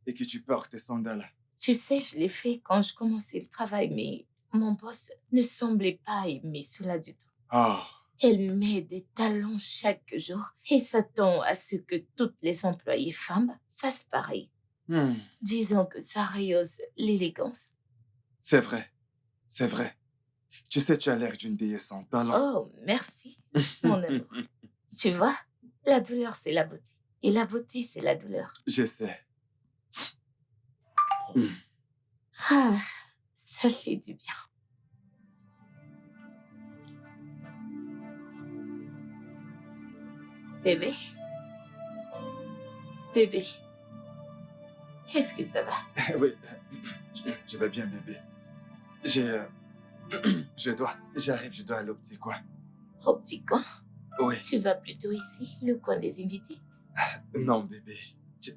et que tu portes tes sandales. Tu sais, je l'ai fait quand je commençais le travail, mais mon boss ne semblait pas aimer cela du tout. Oh, Elle met des talons chaque jour et s'attend à ce que toutes les employées femmes fassent pareil. hmm. Disons que ça rehausse l'élégance. C'est vrai, c'est vrai. Tu sais, tu as l'air d'une déesse sans talent. Oh, merci, mon amour. Tu vois, la douleur, c'est la beauté. Et la beauté, c'est la douleur. Je sais. Hmm. Ah, ça fait du bien. Bébé, bébé, est-ce que ça va? Oui, je vais bien, bébé. J'ai... J'arrive, je dois aller au petit coin. Au petit coin, Oui. tu vas plutôt ici, le coin des invités. Non, bébé. Je,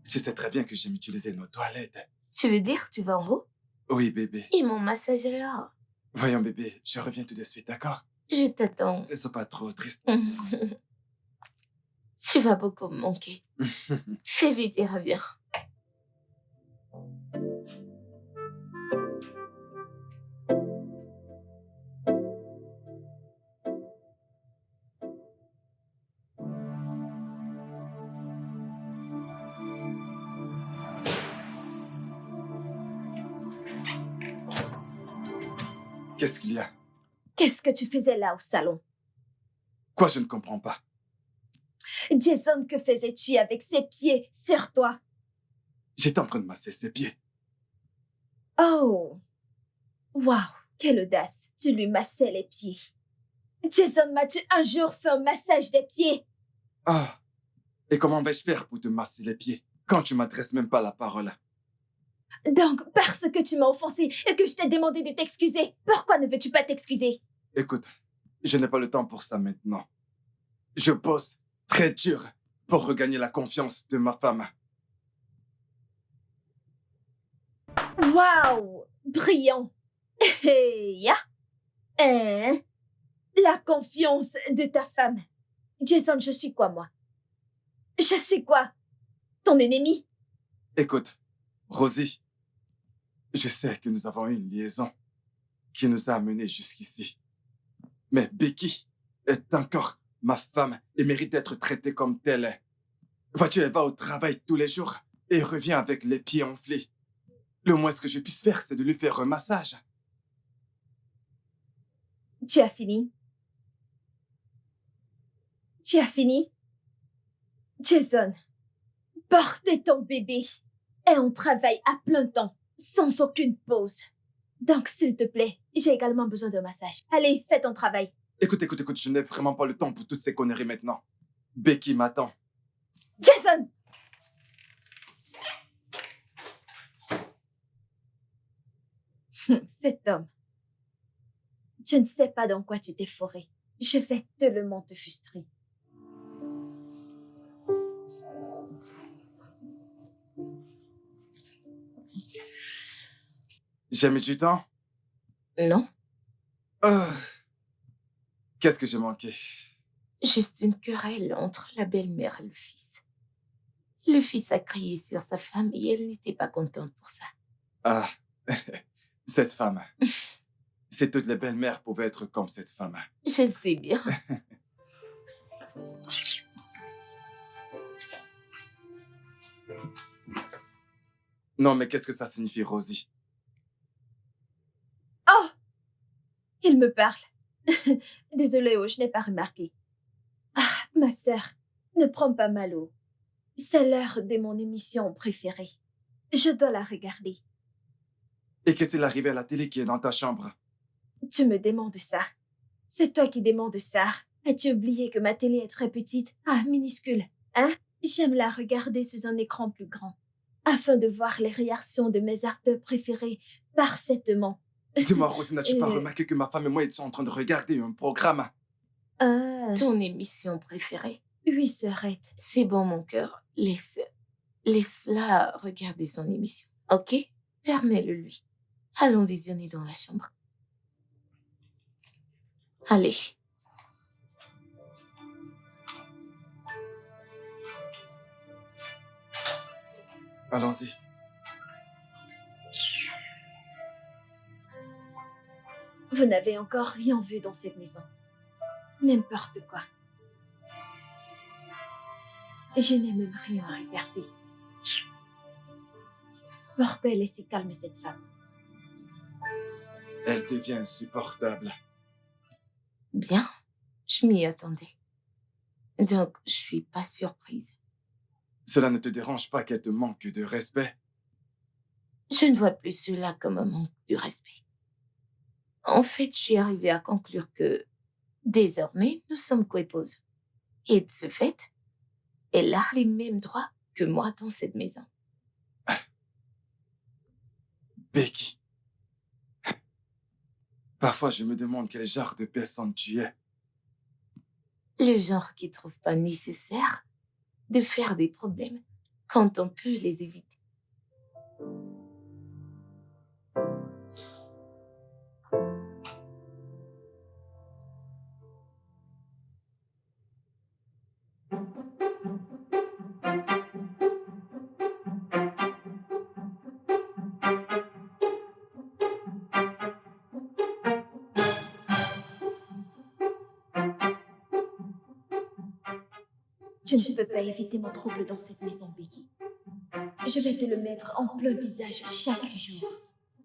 je sais très bien que j'aime utiliser nos toilettes. Tu veux dire que tu vas en haut? Oui, bébé. Et mon massage alors? Voyons, bébé, je reviens tout de suite, d'accord? Je t'attends. Ne sois pas trop triste. Tu vas beaucoup me manquer. Fais vite et reviens. Qu'est-ce qu'il y a? Qu'est-ce que tu faisais là au salon? Quoi, je ne comprends pas. Jason, que faisais-tu avec ses pieds sur toi? J'étais en train de masser ses pieds. Oh, waouh, quelle audace. Tu lui massais les pieds. Jason, m'as-tu un jour fait un massage des pieds? Ah, et comment vais-je faire pour te masser les pieds quand tu m'adresses même pas la parole? Donc, parce que tu m'as offensé et que je t'ai demandé de t'excuser, pourquoi ne veux-tu pas t'excuser? Écoute, je n'ai pas le temps pour ça maintenant. Je bosse très dur pour regagner la confiance de ma femme. Waouh, brillant. Hey, ya. Hein? La confiance de ta femme. Jason, je suis quoi, moi? Je suis quoi? Ton ennemi? Écoute, Rosie, je sais que nous avons eu une liaison qui nous a amenés jusqu'ici. Mais Becky est encore ma femme et mérite d'être traitée comme telle. Vois-tu, elle va au travail tous les jours et revient avec les pieds enflés. Le moins que je puisse faire, c'est de lui faire un massage. Tu as fini? Tu as fini? Jason, porter ton bébé et on travaille à plein temps, sans aucune pause. Donc, s'il te plaît, j'ai également besoin d'un massage. Allez, fais ton travail. Écoute, je n'ai vraiment pas le temps pour toutes ces conneries maintenant. Becky m'attend. Jason! Cet homme. Je ne sais pas dans quoi tu t'es foré. Je vais tellement te frustrer. J'ai mis du temps. Non, Ah, qu'est-ce que j'ai manqué? juste une querelle entre la belle-mère et le fils. Le fils a crié sur sa femme et elle n'était pas contente pour ça. Ah, cette femme. Si toutes les belles-mères pouvaient être comme cette femme. Je sais bien. Non, mais qu'est-ce que ça signifie, Rosie? Oh! Il me parle. Désolée, oh, je n'ai pas remarqué. Ah, ma sœur, ne prends pas mal, oh. C'est l'heure de mon émission préférée. Je dois la regarder. Et qu'est-il arrivé à la télé qui est dans ta chambre? Tu me demandes ça. C'est toi qui demandes ça. As-tu oublié que ma télé est très petite? Ah, minuscule. Hein? J'aime la regarder sur un écran plus grand, afin de voir les réactions de mes acteurs préférés parfaitement. Dis-moi, Rosie, n'as-tu pas Euh. remarqué que ma femme et moi étions en train de regarder un programme? Ah, Ton émission préférée? oui, sœurette. C'est bon, mon cœur. Laisse-la regarder son émission. Ok? Permets-le lui. Allons visionner dans la chambre. Allez. Allons-y. Vous n'avez encore rien vu dans cette maison. N'importe quoi. Je n'ai même rien à regarder. Pourquoi elle est si calme, cette femme? Elle devient insupportable. Bien, je m'y attendais. Donc, je suis pas surprise. Cela ne te dérange pas qu'elle te manque de respect? Je ne vois plus cela comme un manque de respect. En fait, je suis arrivée à conclure que, désormais, nous sommes coépouses. Et de ce fait, elle a les mêmes droits que moi dans cette maison. Becky, parfois je me demande quel genre de personne tu es. Le genre qui trouve pas nécessaire de faire des problèmes quand on peut les éviter. Tu ne peux pas éviter mon trouble dans cette maison, Becky. Je vais te le mettre en plein visage chaque jour,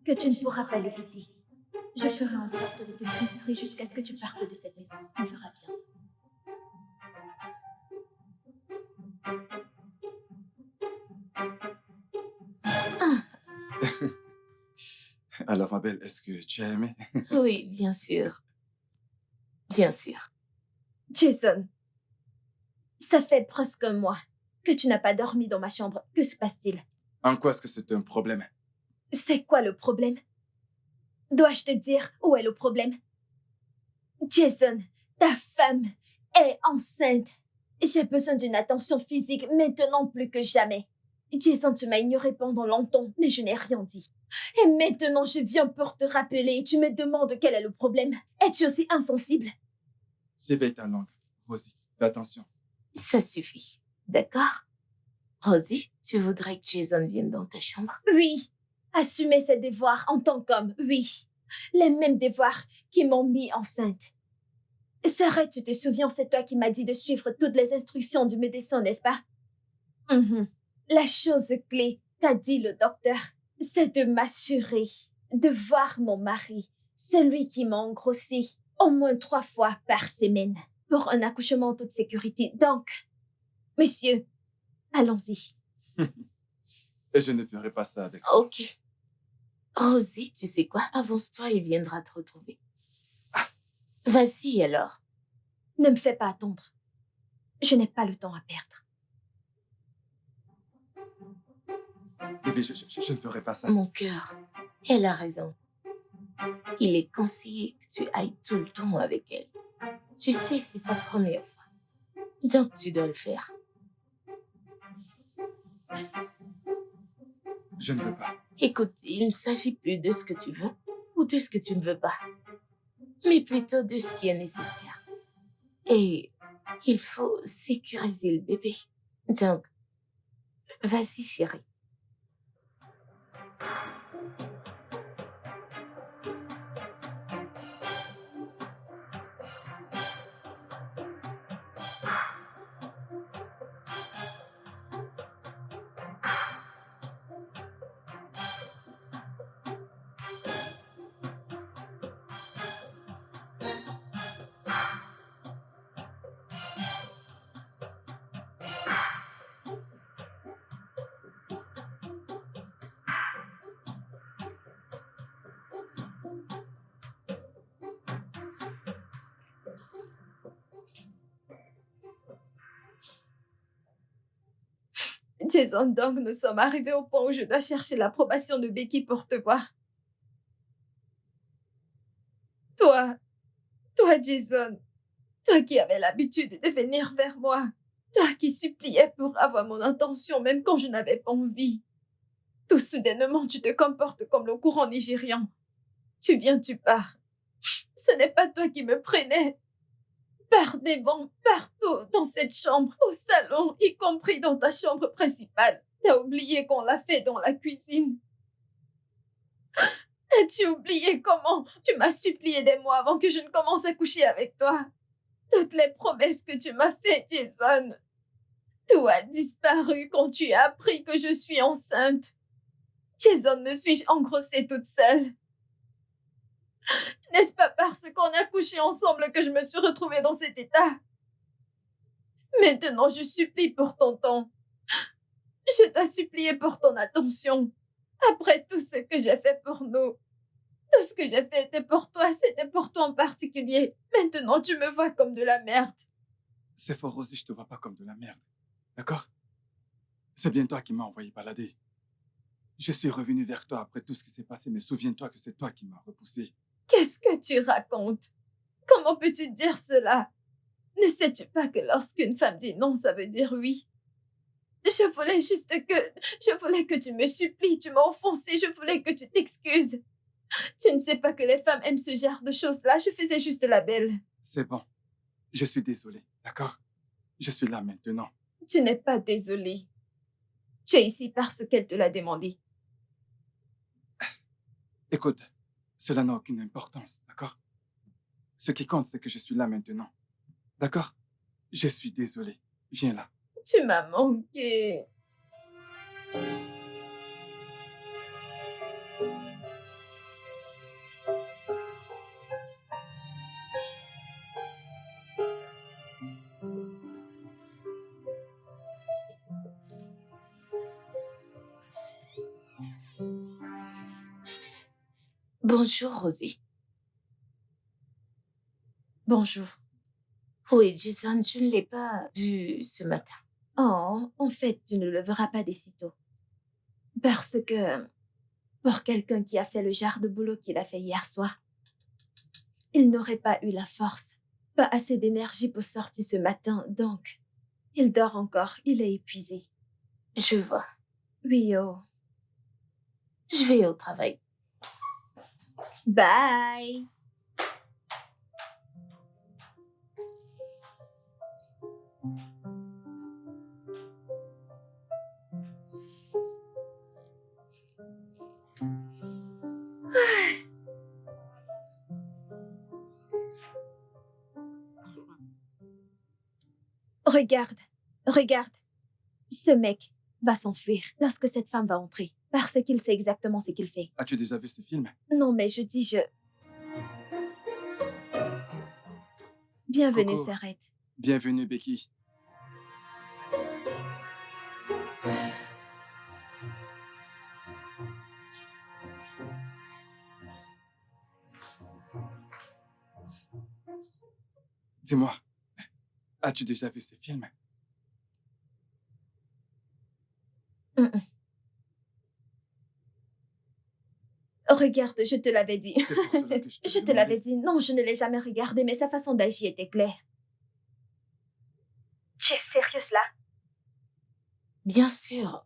que tu ne pourras pas l'éviter. Je ferai en sorte de te frustrer jusqu'à ce que tu partes de cette maison. On verra bien. Alors, ma belle, est-ce que tu as aimé? Oui, bien sûr. Bien sûr. Jason, ça fait presque un mois que tu n'as pas dormi dans ma chambre. Que se passe-t-il? En quoi est-ce que c'est un problème? C'est quoi le problème? Dois-je te dire où est le problème? Jason, ta femme est enceinte. J'ai besoin d'une attention physique maintenant plus que jamais. Jason, tu m'as ignoré pendant longtemps, mais je n'ai rien dit. Et maintenant, je viens pour te rappeler et tu me demandes quel est le problème. Es-tu aussi insensible? Surveille ta langue. Rosie, fais attention. Ça suffit. D'accord? Rosie, tu voudrais que Jason vienne dans ta chambre? Oui. Assumer ses devoirs en tant qu'homme, oui. Les mêmes devoirs qui m'ont mis enceinte. Sarah, tu te souviens, c'est toi qui m'as dit de suivre toutes les instructions du médecin, n'est-ce pas? La chose clé qu'a dit le docteur, c'est de m'assurer de voir mon mari, celui qui m'a engrossé, au moins 3 fois par semaine, pour un accouchement en toute sécurité. Donc, monsieur, allons-y. Et je ne ferai pas ça avec toi. Ok. Rosie, tu sais quoi? Avance-toi, il viendra te retrouver. Vas-y alors. Ne me fais pas attendre. Je n'ai pas le temps à perdre. Bébé, je ne ferai pas ça. Mon cœur, elle a raison. Il est conseillé que tu ailles tout le temps avec elle. Tu sais, c'est sa première fois. Donc, tu dois le faire. Je ne veux pas. Écoute, il ne s'agit plus de ce que tu veux ou de ce que tu ne veux pas, mais plutôt de ce qui est nécessaire. Et il faut sécuriser le bébé. Donc, vas-y, chérie. Jason, donc, nous sommes arrivés au point où je dois chercher l'approbation de Becky pour te voir. Toi, Jason, toi qui avais l'habitude de venir vers moi, toi qui suppliais pour avoir mon intention même quand je n'avais pas envie. Tout soudainement, tu te comportes comme le courant nigérian. Tu viens, tu pars. Ce n'est pas toi qui me prenais. Par des vents, partout, dans cette chambre, au salon, y compris dans ta chambre principale. T'as oublié qu'on l'a fait dans la cuisine. As-tu oublié comment tu m'as supplié des mois avant que je ne commence à coucher avec toi? Toutes les promesses que tu m'as faites, Jason. Tout a disparu quand tu as appris que je suis enceinte. Jason, me suis-je engrossée toute seule? N'est-ce pas parce qu'on a couché ensemble que je me suis retrouvée dans cet état? Maintenant, je supplie pour ton temps. Je dois supplier pour ton attention. Après tout ce que j'ai fait pour nous, tout ce que j'ai fait était pour toi, c'était pour toi en particulier. Maintenant, tu me vois comme de la merde. C'est fort, Rosie, je te vois pas comme de la merde. D'accord? C'est bien toi qui m'as envoyé balader. Je suis revenu vers toi après tout ce qui s'est passé, mais souviens-toi que c'est toi qui m'as repoussé. Qu'est-ce que tu racontes? Comment peux-tu dire cela? Ne sais-tu pas que lorsqu'une femme dit non, ça veut dire oui? Je voulais que tu me supplies, tu m'as offensé, je voulais que tu t'excuses. Tu ne sais pas que les femmes aiment ce genre de choses-là, je faisais juste la belle. C'est bon. Je suis désolé, d'accord? Je suis là maintenant. Tu n'es pas désolée. Tu es ici parce qu'elle te l'a demandé. Écoute, cela n'a aucune importance, d'accord? Ce qui compte, c'est que je suis là maintenant. D'accord? Je suis désolé. Viens là. Tu m'as manqué. Bonjour, Rosie. Bonjour. Oui, Jason, je ne l'ai pas vu ce matin. Oh, en fait, tu ne le verras pas d'ici tôt. Parce que, pour quelqu'un qui a fait le genre de boulot qu'il a fait hier soir, il n'aurait pas eu la force, pas assez d'énergie pour sortir ce matin, donc il dort encore, il est épuisé. Je vois. Oui, oh. Je vais au travail. Bye. Regarde, regarde. Ce mec va s'enfuir lorsque cette femme va entrer, parce qu'il sait exactement ce qu'il fait. As-tu déjà vu ce film? Non, mais je dis, Bienvenue, Coucou. s'arrête. Bienvenue, Becky. Dis-moi, as-tu déjà vu ce film? Regarde, je te l'avais dit. C'est pour cela que je te Je te l'avais demandais. dit. Non, je ne l'ai jamais regardé, mais sa façon d'agir était claire. Tu es sérieuse là? Bien sûr,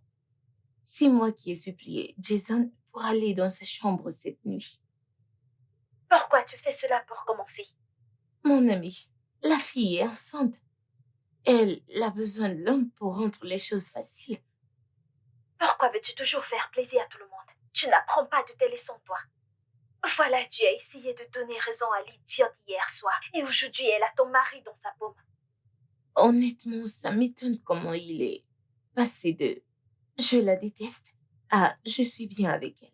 c'est moi qui ai supplié Jason pour aller dans sa chambre cette nuit. Pourquoi tu fais cela pour commencer? Mon ami, la fille est enceinte. Elle a besoin de l'homme pour rendre les choses faciles. Pourquoi veux-tu toujours faire plaisir à tout le monde? Tu n'apprends pas de tes leçons, toi. Voilà, tu as essayé de donner raison à l'idiote hier soir, et aujourd'hui elle a ton mari dans sa paume. Honnêtement, ça m'étonne comment il est passé de je la déteste à je suis bien avec elle.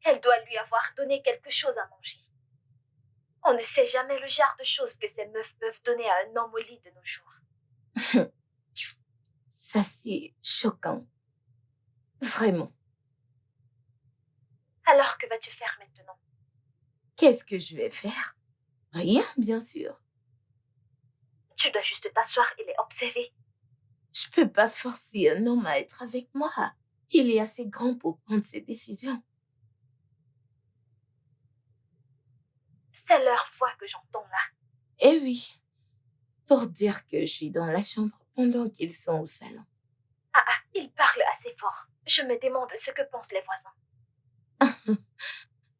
Elle doit lui avoir donné quelque chose à manger. On ne sait jamais le genre de choses que ces meufs peuvent donner à un homme au lit de nos jours. Ça, c'est choquant. Vraiment. Alors que vas-tu faire maintenant? Qu'est-ce que je vais faire? Rien, bien sûr. Tu dois juste t'asseoir et les observer. Je peux pas forcer un homme à être avec moi. Il est assez grand pour prendre ses décisions. C'est leur voix que j'entends là. Eh oui, pour dire que je suis dans la chambre pendant qu'ils sont au salon. Ah, ils parlent assez fort. Je me demande ce que pensent les voisins.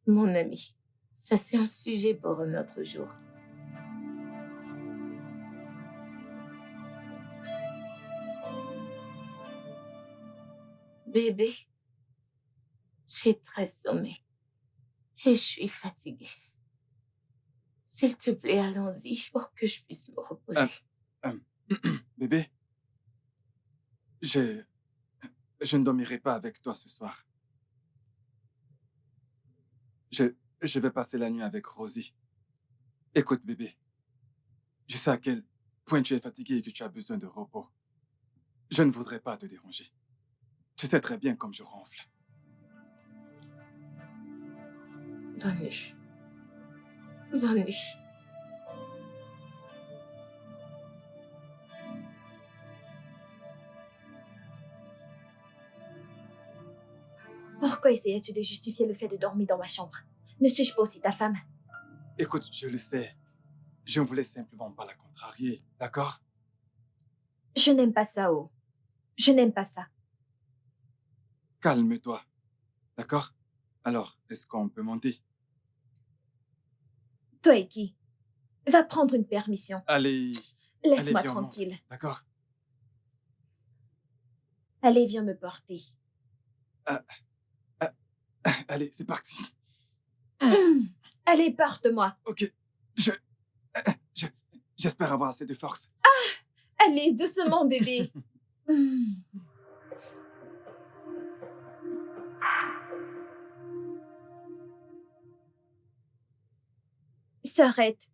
Mon ami, ça c'est un sujet pour un autre jour. Bébé, j'ai très sommeil et je suis fatiguée. S'il te plaît, allons-y pour que je puisse me reposer. Bébé, je ne dormirai pas avec toi ce soir. Je je vais passer la nuit avec Rosie. Écoute, bébé, je sais à quel point tu es fatigué et que tu as besoin de repos. Je ne voudrais pas te déranger. Tu sais très bien comme je ronfle. Bonne nuit. Bonne nuit. Pourquoi essayais-tu de justifier le fait de dormir dans ma chambre? Ne suis-je pas aussi ta femme? Écoute, je le sais. Je ne voulais simplement pas la contrarier, d'accord? Je n'aime pas ça, oh. Je n'aime pas ça. Calme-toi, d'accord? Alors, est-ce qu'on peut monter? Toi et qui? Va prendre une permission. Allez, Laisse-moi viens, on monte, tranquille. d'accord? Allez, viens me porter. Ah, ah, allez, c'est parti. Allez, porte-moi. Ok, je, je- j'espère avoir assez de force. Allez, doucement, bébé. Sœurette,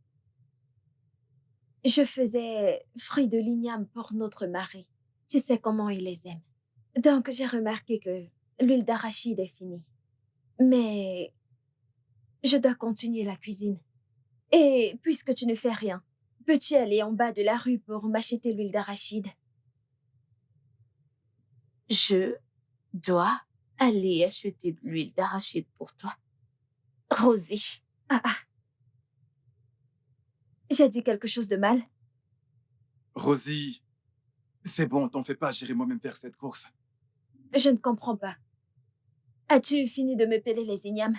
je faisais fruit de l'igname pour notre mari. Tu sais comment il les aime. Donc, j'ai remarqué que l'huile d'arachide est finie. Mais je dois continuer la cuisine. Et puisque tu ne fais rien, peux-tu aller en bas de la rue pour m'acheter l'huile d'arachide? Je dois aller acheter de l'huile d'arachide pour toi. Rosie, Ah, ah. J'ai dit quelque chose de mal? Rosie, c'est bon, t'en fais pas, j'irai moi-même faire cette course. Je ne comprends pas. As-tu fini de me peler les ignames?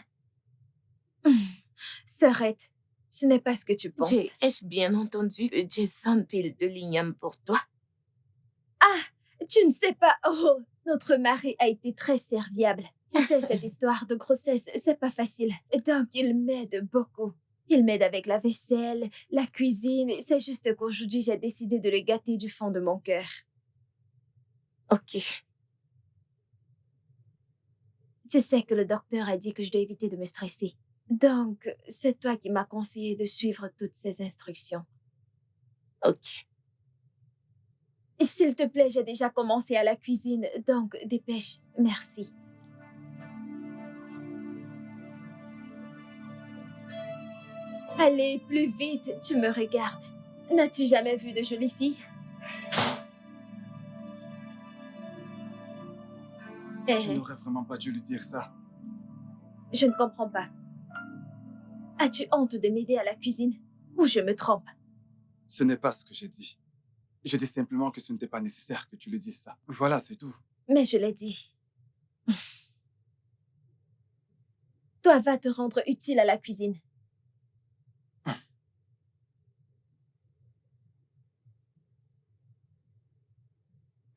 Sœurette, ce n'est pas ce que tu penses. ai-je bien entendu que Jason pile de l'igname pour toi? Tu ne sais pas. Oh, notre mari a été très serviable. Tu sais, cette histoire de grossesse, c'est pas facile. Donc, il m'aide beaucoup. Il m'aide avec la vaisselle, la cuisine. C'est juste qu'aujourd'hui, j'ai décidé de le gâter du fond de mon cœur. Ok. Tu sais que le docteur a dit que je dois éviter de me stresser. Donc, c'est toi qui m'as conseillé de suivre toutes ces instructions. Ok. Et s'il te plaît, j'ai déjà commencé à la cuisine, donc dépêche. Merci. Allez, plus vite, tu me regardes. N'as-tu jamais vu de jolies filles? Tu n'aurais vraiment pas dû lui dire ça. Je ne comprends pas. As-tu honte de m'aider à la cuisine? Ou je me trompe? Ce n'est pas ce que j'ai dit. Je dis simplement que ce n'était pas nécessaire que tu lui dises ça. Voilà, c'est tout. Mais je l'ai dit. Toi, va te rendre utile à la cuisine.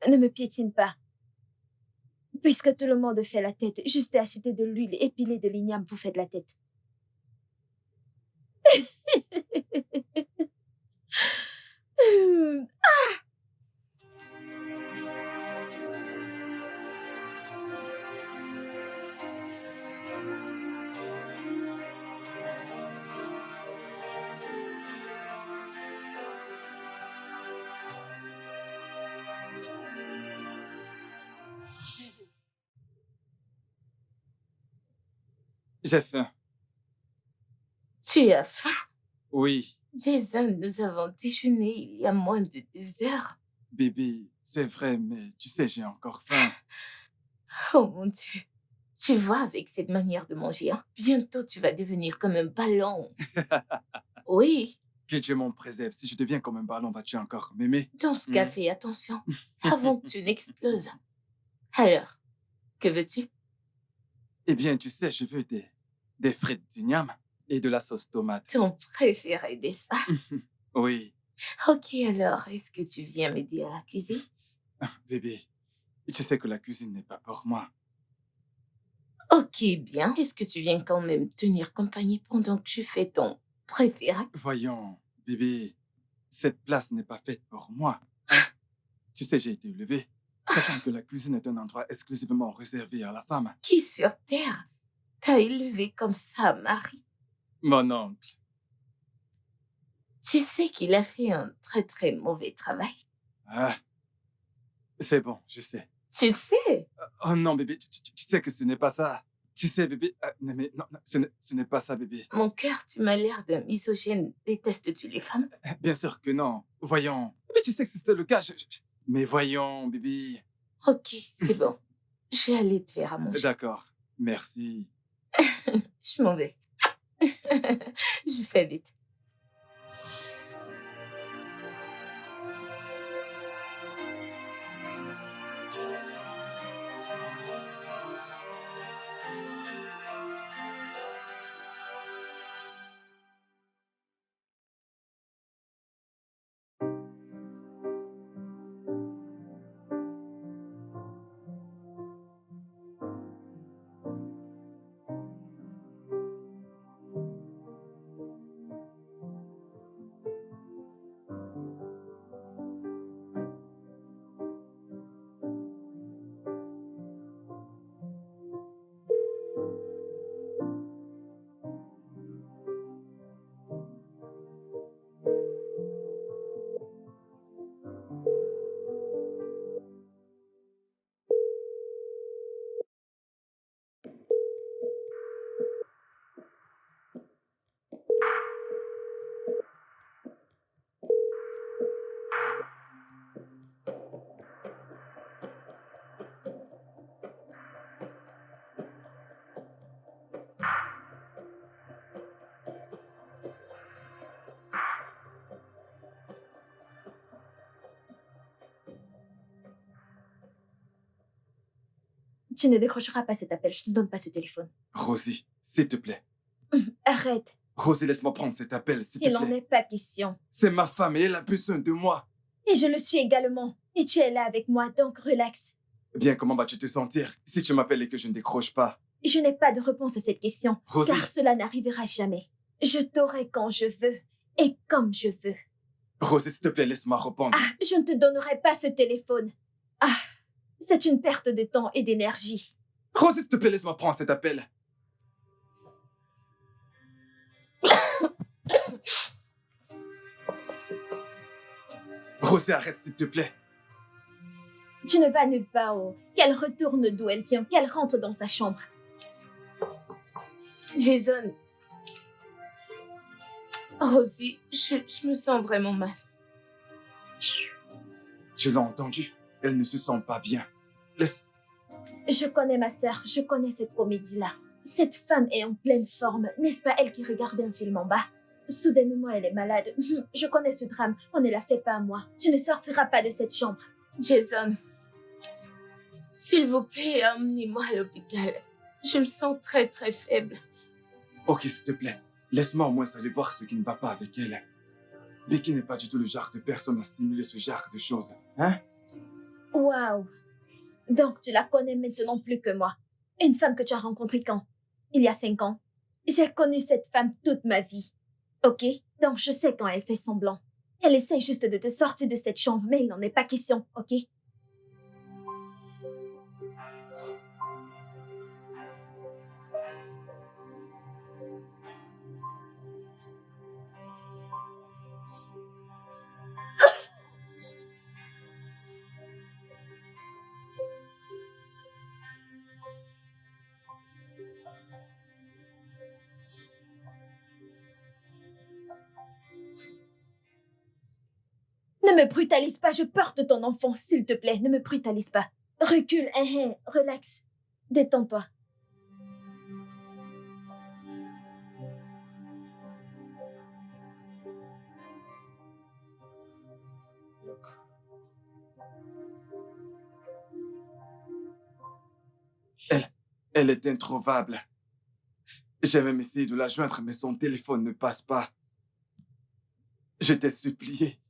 Ne me piétine pas. Puisque tout le monde fait la tête, juste acheter de l'huile et piler de l'igname, vous faites la tête. J'ai faim. Tu as faim? Oui, Jason, nous avons déjeuné il y a moins de 2 heures. bébé, c'est vrai, mais tu sais, j'ai encore faim. Oh mon Dieu. Tu vois, avec cette manière de manger, hein, bientôt tu vas devenir comme un ballon. Oui, Que Dieu m'en préserve. Si je deviens comme un ballon, vas-tu encore m'aimer? dans ce cas, fais attention, avant que tu n'exploses. Alors, que veux-tu? Eh bien, tu sais, je veux des frites d'igname et de la sauce tomate. Ton préféré, n'est-ce pas? Oui, Ok, alors, est-ce que tu viens m'aider à la cuisine? bébé, tu sais que la cuisine n'est pas pour moi. Ok, bien. Est-ce que tu viens quand même tenir compagnie pendant que je fais ton préféré? Voyons, bébé, cette place n'est pas faite pour moi. Hein? Tu sais, j'ai été élevé, sachant que la cuisine est un endroit exclusivement réservé à la femme. Qui sur Terre t'a élevé comme ça, Marie. Mon oncle. Tu sais qu'il a fait un très très mauvais travail. Ah, c'est bon, je sais. Tu sais, Oh non, bébé, tu sais que ce n'est pas ça. Tu sais, bébé, non, mais non, non, ce n'est pas ça, bébé. mon cœur, tu m'as l'air d'un misogyne. Détestes-tu les femmes? Bien sûr que non. Voyons. Mais tu sais que c'était le cas. Mais voyons, bébé. Ok, c'est bon. Je vais aller te faire à manger. D'accord. Merci. Je m'en vais. Je fais vite. Tu ne décrocheras pas cet appel, je te donne pas ce téléphone. Rosie, s'il te plaît. Arrête, Rosie, laisse-moi prendre cet appel, s'il te il n'en plaît. est pas question. C'est ma femme et elle a besoin de moi. Et je le suis également. Et tu es là avec moi, donc relax. Bien, comment vas-tu te sentir si tu m'appelles et que je ne décroche pas? Je n'ai pas de réponse à cette question, Rosie, car cela n'arrivera jamais. Je t'aurai quand je veux et comme je veux. Rosie, s'il te plaît, laisse-moi répondre. Ah, je ne te donnerai pas ce téléphone. Ah, c'est une perte de temps et d'énergie. Rosie, s'il te plaît, laisse-moi prendre cet appel. Rosie, arrête, s'il te plaît. Tu ne vas nulle part, oh. Qu'elle retourne d'où elle vient, qu'elle rentre dans sa chambre. Jason. Rosie, je me sens vraiment mal. Tu l'as entendu? Elle ne se sent pas bien. Laisse... Je connais ma sœur, je connais cette comédie-là. Cette femme est en pleine forme, n'est-ce pas elle qui regardait un film en bas? Soudainement, elle est malade. Je connais ce drame, on ne l'a fait pas à moi. Tu ne sortiras pas de cette chambre. Jason, s'il vous plaît, emmenez-moi à l'hôpital. Je me sens très très faible. Ok, s'il te plaît. Laisse-moi au moins aller voir ce qui ne va pas avec elle. Becky n'est pas du tout le genre de personne à simuler ce genre de choses. Hein? Waouh! Donc tu la connais maintenant plus que moi. Une femme que tu as rencontrée quand? Il y a 5 ans. J'ai connu cette femme toute ma vie. Ok? Donc je sais quand elle fait semblant. Elle essaie juste de te sortir de cette chambre, mais il n'en est pas question, ok? Ne me brutalise pas, je porte ton enfant, s'il te plaît, ne me brutalise pas. Recule, relax. Détends-toi. Elle est introuvable. J'ai même essayé de la joindre, mais son téléphone ne passe pas. Je t'ai supplié.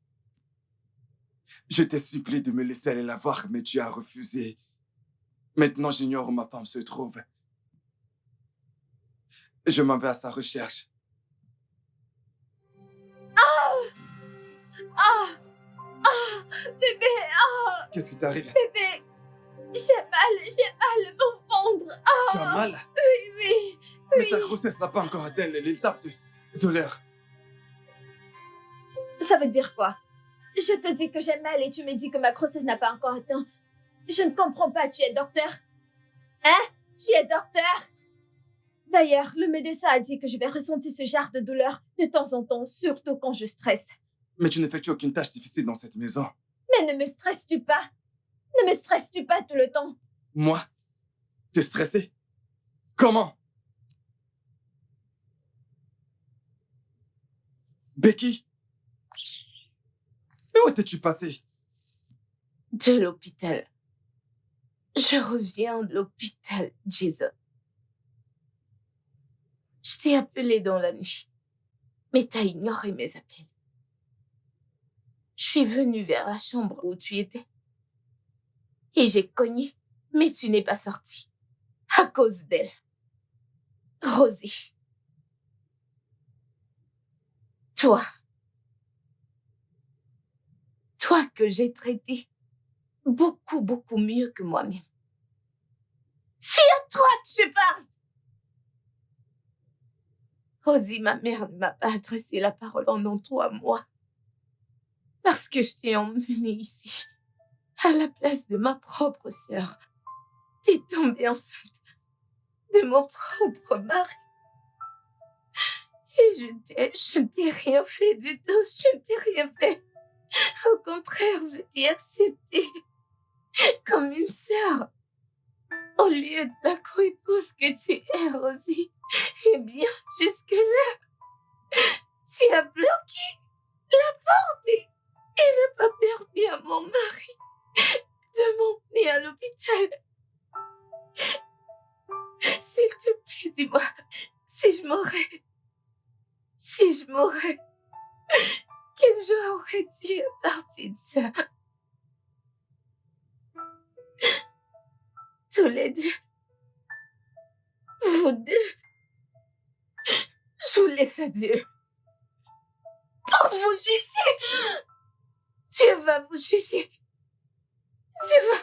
Je t'ai supplié de me laisser aller la voir, mais tu as refusé. Maintenant, j'ignore où ma femme se trouve. Je m'en vais à sa recherche. Ah! Ah! Bébé! Ah! Qu'est-ce qui t'arrive? Bébé! J'ai mal au ventre. Tu as mal? Oui, oui. Mais ta grossesse n'a pas encore atteint l'étape de douleur. Ça veut dire quoi? Je te dis que j'ai mal et tu me dis que ma grossesse n'a pas encore atteint. Je ne comprends pas, tu es docteur? Hein? Tu es docteur? D'ailleurs, le médecin a dit que je vais ressentir ce genre de douleur de temps en temps, surtout quand je stresse. Mais tu n'effectues aucune tâche difficile dans cette maison. Mais ne me stresses-tu pas? Ne me stresses-tu pas tout le temps? Moi? Tu es stressé? Comment? Becky? Mais où étais-tu passé? De l'hôpital. Je reviens de l'hôpital, Jason. Je t'ai appelé dans la nuit, mais t'as ignoré mes appels. Je suis venue vers la chambre où tu étais et j'ai cogné, mais tu n'es pas sortie à cause d'elle. Rosie. Toi que j'ai traité beaucoup, beaucoup mieux que moi-même. C'est à toi que je parle. Rosie, ma mère ne m'a pas adressé la parole pendant 3 mois. Parce que je t'ai emmenée ici, à la place de ma propre sœur. T'es tombée enceinte de mon propre mari. Et je ne t'ai rien fait du tout, je ne t'ai rien fait. Au contraire, je t'ai acceptée comme une sœur. Au lieu de la co-épouse que tu es, Rosie. Eh bien, jusque-là, tu as bloqué la porte et n'as pas permis à mon mari de m'emmener à l'hôpital. S'il te plaît, dis-moi, si je mourais, quel jour aurais-tu à partir de ça? Tous les deux, vous deux, je vous laisse à Dieu pour vous juger. Dieu va vous juger. Dieu va...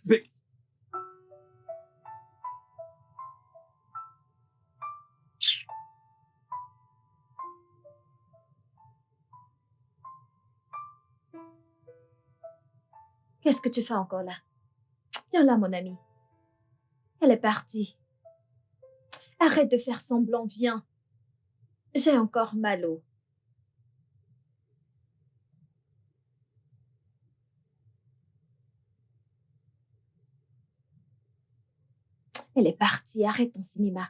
Becky. Qu'est-ce que tu fais encore là? Viens là, mon ami. Elle est partie. Arrête de faire semblant, viens. J'ai encore mal au... Elle est partie, arrête ton cinéma.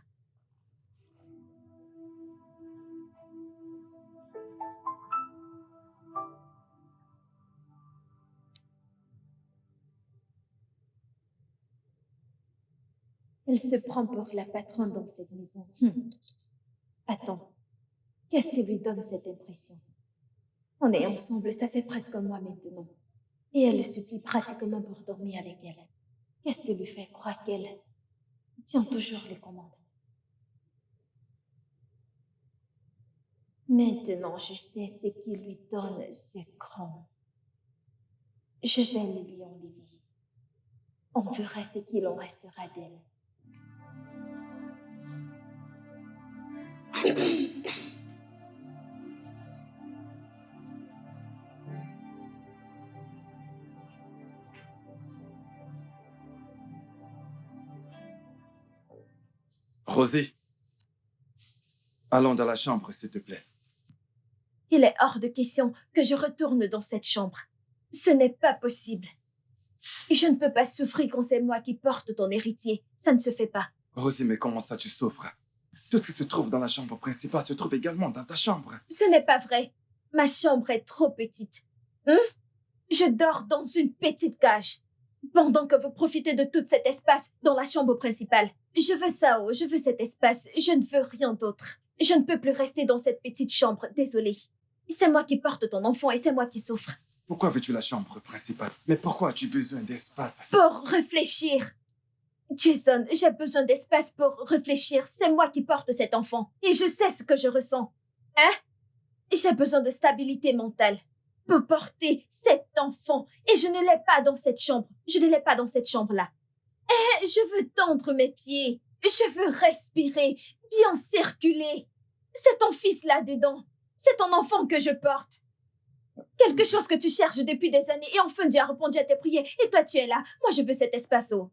Elle se prend pour la patronne dans cette maison. Attends, qu'est-ce qui lui donne cette impression? On est ensemble, ça fait presque un mois maintenant. Et elle le supplie pratiquement pour dormir avec elle. Qu'est-ce qui lui fait croire qu'elle tient toujours les commandes? Maintenant, je sais ce qui lui donne ce cran. Je vais le lui enlever. On verra ce qu'il en restera d'elle. Rosie, allons dans la chambre, s'il te plaît. Il est hors de question que je retourne dans cette chambre. Ce n'est pas possible. Je ne peux pas souffrir quand c'est moi qui porte ton héritier. Ça ne se fait pas. Rosie, mais comment ça tu souffres? Tout ce qui se trouve dans la chambre principale se trouve également dans ta chambre. Ce n'est pas vrai. Ma chambre est trop petite. Je dors dans une petite cage. Pendant que vous profitez de tout cet espace dans la chambre principale. Je veux ça, je veux cet espace. Je ne veux rien d'autre. Je ne peux plus rester dans cette petite chambre. Désolée. C'est moi qui porte ton enfant et c'est moi qui souffre. Pourquoi veux-tu la chambre principale? Mais pourquoi as-tu besoin d'espace? Pour réfléchir. Jason, j'ai besoin d'espace pour réfléchir. C'est moi qui porte cet enfant. Et je sais ce que je ressens. J'ai besoin de stabilité mentale. peut porter cet enfant. Et je ne l'ai pas dans cette chambre. Je ne l'ai pas dans cette chambre-là. Et je veux tendre mes pieds. Je veux respirer, bien circuler. C'est ton fils là-dedans. C'est ton enfant que je porte. Quelque chose que tu cherches depuis des années. Et enfin, Dieu a répondu à tes prières. Et toi, tu es là. Moi, je veux cet espace-haut.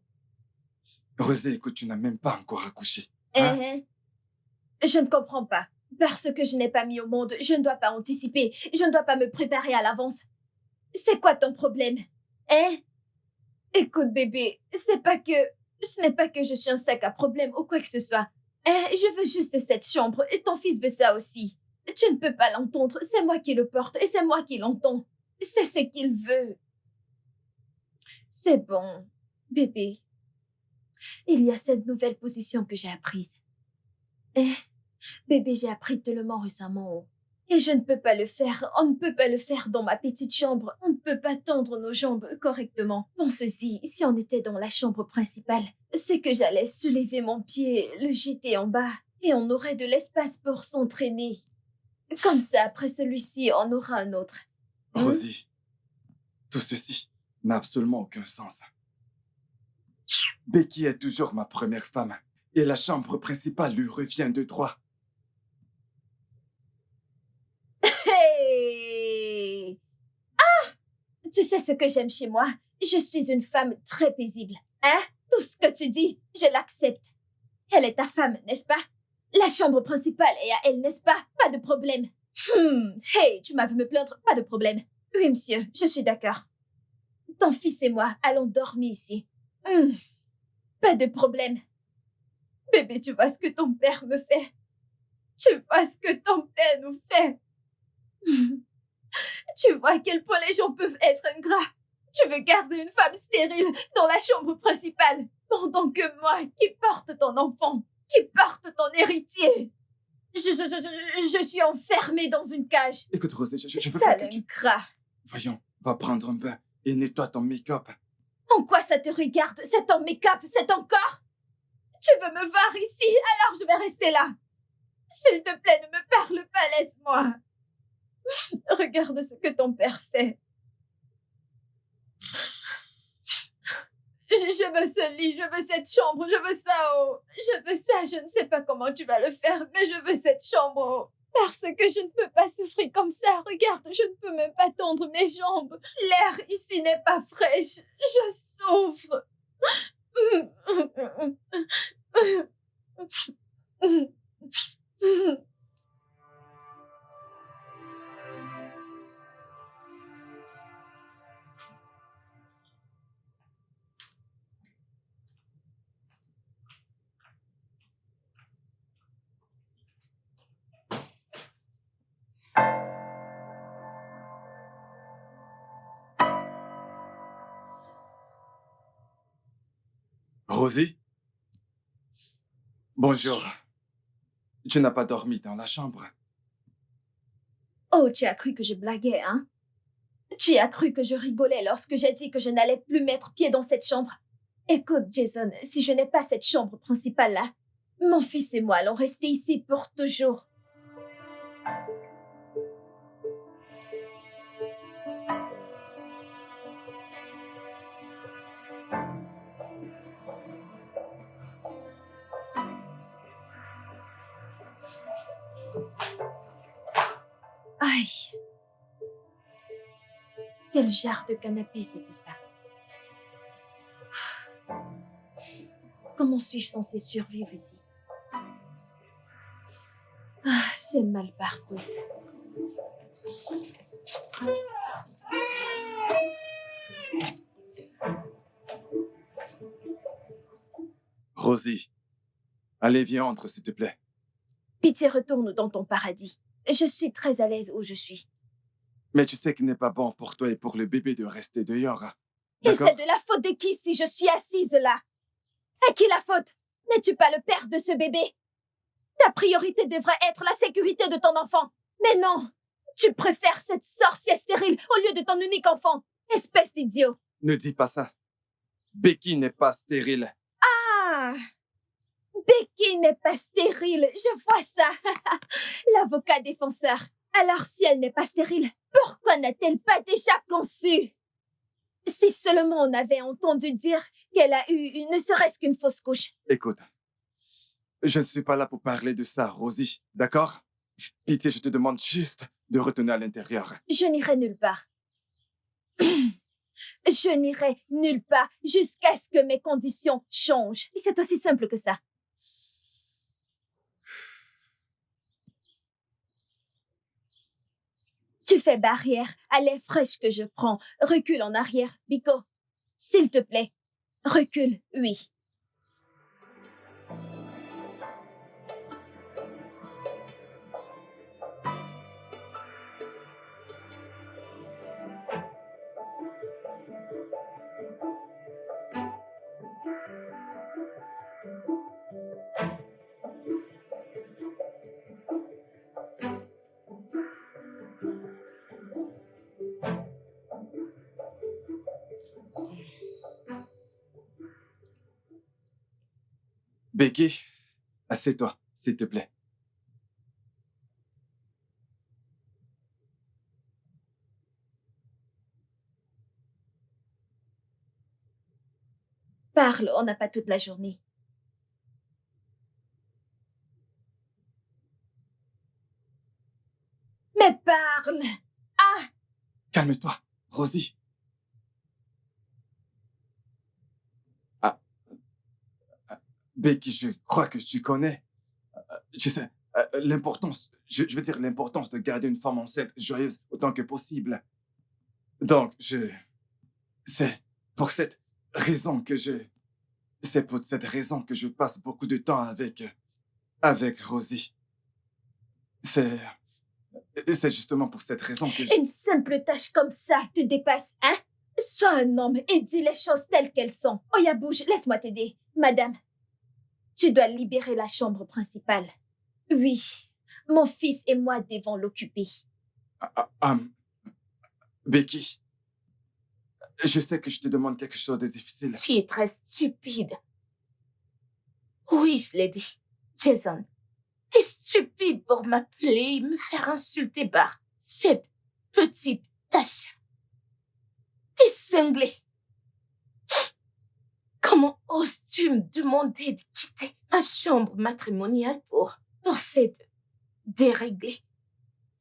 Rosé, écoute, tu n'as même pas encore accouché. Hein? Je ne comprends pas. Parce que je n'ai pas mis au monde, je ne dois pas anticiper. Je ne dois pas me préparer à l'avance. C'est quoi ton problème? Écoute, bébé, ce n'est pas que je suis un sac à problème ou quoi que ce soit. Je veux juste cette chambre et ton fils veut ça aussi. Tu ne peux pas l'entendre, c'est moi qui le porte et c'est moi qui l'entends. C'est ce qu'il veut. C'est bon, bébé. Il y a cette nouvelle position que j'ai apprise. Bébé, j'ai appris tellement récemment. Et je ne peux pas le faire. On ne peut pas le faire dans ma petite chambre. On ne peut pas tendre nos jambes correctement. Pense-y, si on était dans la chambre principale, c'est que j'allais soulever mon pied, le jeter en bas, et on aurait de l'espace pour s'entraîner. Comme ça, après celui-ci, on aura un autre. Rosie, tout ceci n'a absolument aucun sens. Becky est toujours ma première femme, et la chambre principale lui revient de droit. Hey! Ah! Tu sais ce que j'aime chez moi? Je suis une femme très paisible. Tout ce que tu dis, je l'accepte. Elle est ta femme, n'est-ce pas? La chambre principale est à elle, n'est-ce pas? Pas de problème. Hey, tu m'as vu me plaindre? Pas de problème. Oui, monsieur, je suis d'accord. Ton fils et moi allons dormir ici. Pas de problème. Bébé, tu vois ce que ton père me fait? Tu vois ce que ton père nous fait? Tu vois à quel point les gens peuvent être ingrats. Tu veux garder une femme stérile dans la chambre principale, pendant que moi, qui porte ton enfant, qui porte ton héritier, je suis enfermée dans une cage. Écoute, Rosé, je veux pas Sale que tu... ingrat. Voyons, va prendre un bain et nettoie ton make-up. En quoi ça te regarde? C'est ton make-up, c'est ton corps? Tu veux me voir ici, alors je vais rester là. S'il te plaît, ne me parle pas, laisse-moi. Regarde ce que ton père fait. Je veux ce lit, je veux cette chambre, je veux ça, oh. Je veux ça, je ne sais pas comment tu vas le faire, mais je veux cette chambre, oh. Parce que je ne peux pas souffrir comme ça. Regarde, je ne peux même pas tendre mes jambes. L'air ici n'est pas fraîche. Je souffre. Rosie? Bonjour. Tu n'as pas dormi dans la chambre? Oh, tu as cru que je blaguais, hein? Tu as cru que je rigolais lorsque j'ai dit que je n'allais plus mettre pied dans cette chambre? Écoute, Jason, si je n'ai pas cette chambre principale-là, mon fils et moi allons rester ici pour toujours. Aïe! Quel genre de canapé c'est que ça? Comment suis-je censée survivre ici? J'ai mal partout. Rosie, allez, viens, entre, s'il te plaît. Pitié, retourne dans ton paradis. Je suis très à l'aise où je suis. Mais tu sais qu'il n'est pas bon pour toi et pour le bébé de rester dehors. Et D'accord? c'est de la faute de qui si je suis assise là? À qui la faute? N'es-tu pas le père de ce bébé? Ta priorité devrait être la sécurité de ton enfant. Mais non, tu préfères cette sorcière stérile au lieu de ton unique enfant. Espèce d'idiot. Ne dis pas ça. Becky n'est pas stérile. Ah! Becky n'est pas stérile, je vois ça. L'avocat défenseur. Alors si elle n'est pas stérile, pourquoi n'a-t-elle pas déjà conçu? Si seulement on avait entendu dire qu'elle a eu ne serait-ce qu'une fausse couche. Écoute, je ne suis pas là pour parler de ça, Rosie, d'accord? Pitié, je te demande juste de retourner à l'intérieur. Je n'irai nulle part. Je n'irai nulle part jusqu'à ce que mes conditions changent. Et c'est aussi simple que ça. Tu fais barrière à l'air fraîche que je prends. Recule en arrière, Biko. S'il te plaît. Recule, oui. Becky, assieds-toi, s'il te plaît. Parle, on n'a pas toute la journée. Mais parle! Calme-toi, Rosie. Ah, Becky, je crois que tu connais. Tu sais, l'importance, je veux dire l'importance de garder une femme enceinte joyeuse autant que possible. Donc, c'est pour cette raison que c'est pour cette raison que je passe beaucoup de temps avec Rosie. C'est justement pour cette raison que Une simple tâche comme ça te dépasse, hein? Sois un homme et dis les choses telles qu'elles sont. Oya, bouge, laisse-moi t'aider. Madame, tu dois libérer la chambre principale. Oui, mon fils et moi devons l'occuper. Becky, je sais que je te demande quelque chose de difficile. Tu es très stupide. Oui, je l'ai dit. Jason, t'es stupide pour m'appeler et me faire insulter par cette petite tâche. T'es cinglé. Comment oses-tu me demander de quitter ma chambre matrimoniale pour cette déréglée,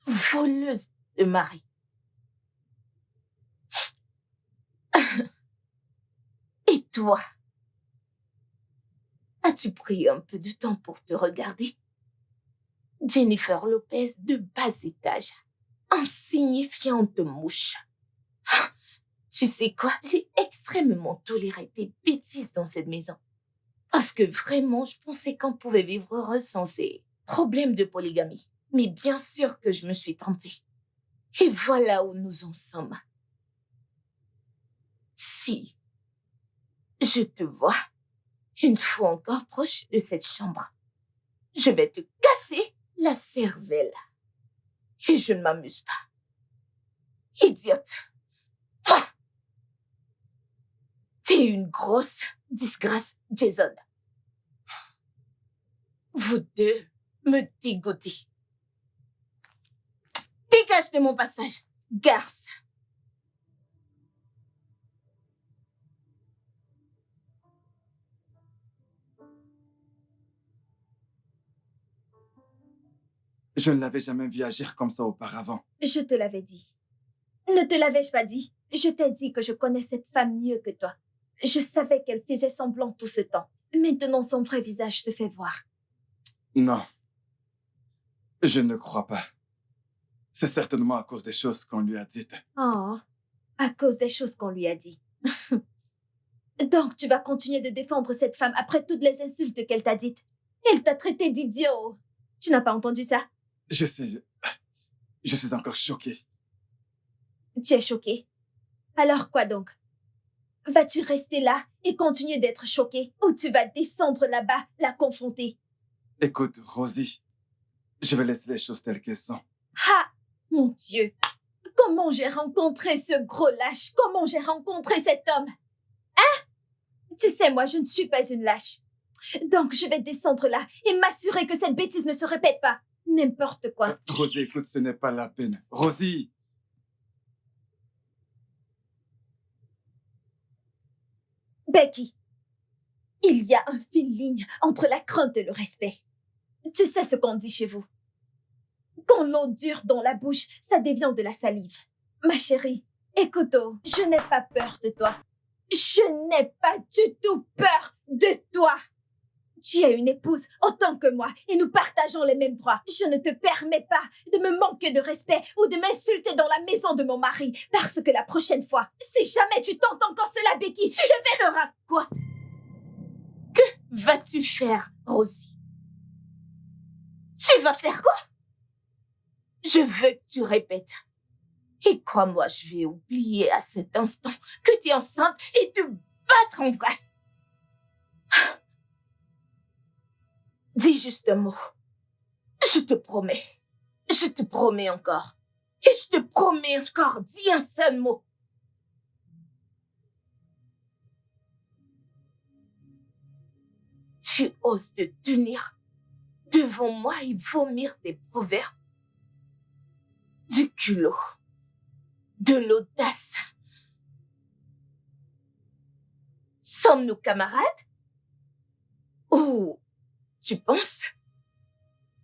voleuse de mari? Et toi, as-tu pris un peu de temps pour te regarder? Jennifer Lopez de bas étage, insignifiante mouche. Tu sais quoi? J'ai extrêmement toléré tes bêtises dans cette maison. Parce que vraiment, je pensais qu'on pouvait vivre heureux sans ces problèmes de polygamie. Mais bien sûr que je me suis trompée. Et voilà où nous en sommes. Si je te vois une fois encore proche de cette chambre, je vais te casser la cervelle. Et je ne m'amuse pas. Idiote. Toi, t'es une grosse disgrâce, Jason. Vous deux me dégoûtez. Dégage de mon passage, garce. Je ne l'avais jamais vu agir comme ça auparavant. Je te l'avais dit. Ne te l'avais-je pas dit? Je t'ai dit que je connais cette femme mieux que toi. Je savais qu'elle faisait semblant tout ce temps. Maintenant, son vrai visage se fait voir. Non. Je ne crois pas. C'est certainement à cause des choses qu'on lui a dites. Oh, à cause des choses qu'on lui a dit. Donc, tu vas continuer de défendre cette femme après toutes les insultes qu'elle t'a dites. Elle t'a traité d'idiot. Tu n'as pas entendu ça? Je sais. Je suis encore choqué. Tu es choqué. Alors quoi donc? Vas-tu rester là et continuer d'être choqué ou tu vas descendre là-bas, la confronter? Écoute, Rosie, je vais laisser les choses telles qu'elles sont. Ah, mon Dieu! Comment j'ai rencontré ce gros lâche? Comment j'ai rencontré cet homme? Hein? Tu sais, moi, je ne suis pas une lâche. Donc, je vais descendre là et m'assurer que cette bêtise ne se répète pas. N'importe quoi. Rosie, écoute, ce n'est pas la peine. Rosie! Becky, il y a une fine ligne entre la crainte et le respect. Tu sais ce qu'on dit chez vous. Quand l'eau dure dans la bouche, ça devient de la salive. Ma chérie, écoute, je n'ai pas peur de toi. Je n'ai pas du tout peur de toi. Tu es une épouse autant que moi et nous partageons les mêmes droits. Je ne te permets pas de me manquer de respect ou de m'insulter dans la maison de mon mari parce que la prochaine fois, si jamais tu tentes encore cela, Becky, Tu feras quoi? Que vas-tu faire, Rosie? Tu vas faire quoi? Je veux que tu répètes. Et crois-moi, je vais oublier à cet instant que tu es enceinte et te battre en vrai. Dis juste un mot. Je te promets. Je te promets encore. Et je te promets encore. Dis un seul mot. Tu oses te tenir devant moi et vomir des proverbes, du culot, de l'audace. Sommes-nous camarades? Ou tu penses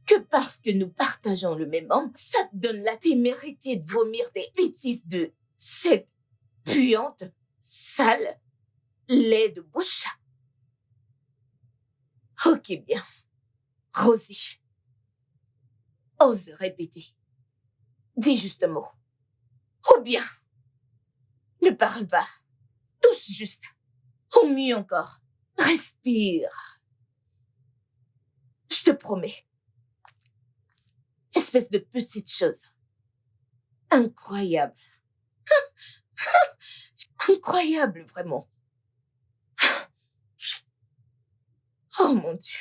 que parce que nous partageons le même homme, ça te donne la témérité de vomir des bêtises de cette puante, sale, lait de bouche? Ok, bien. Rosie, ose répéter. Dis juste un mot. Ou bien, ne parle pas. Touche juste. Ou mieux encore, respire. Je te promets. Espèce de petite chose. Incroyable. Incroyable, vraiment. Oh mon Dieu.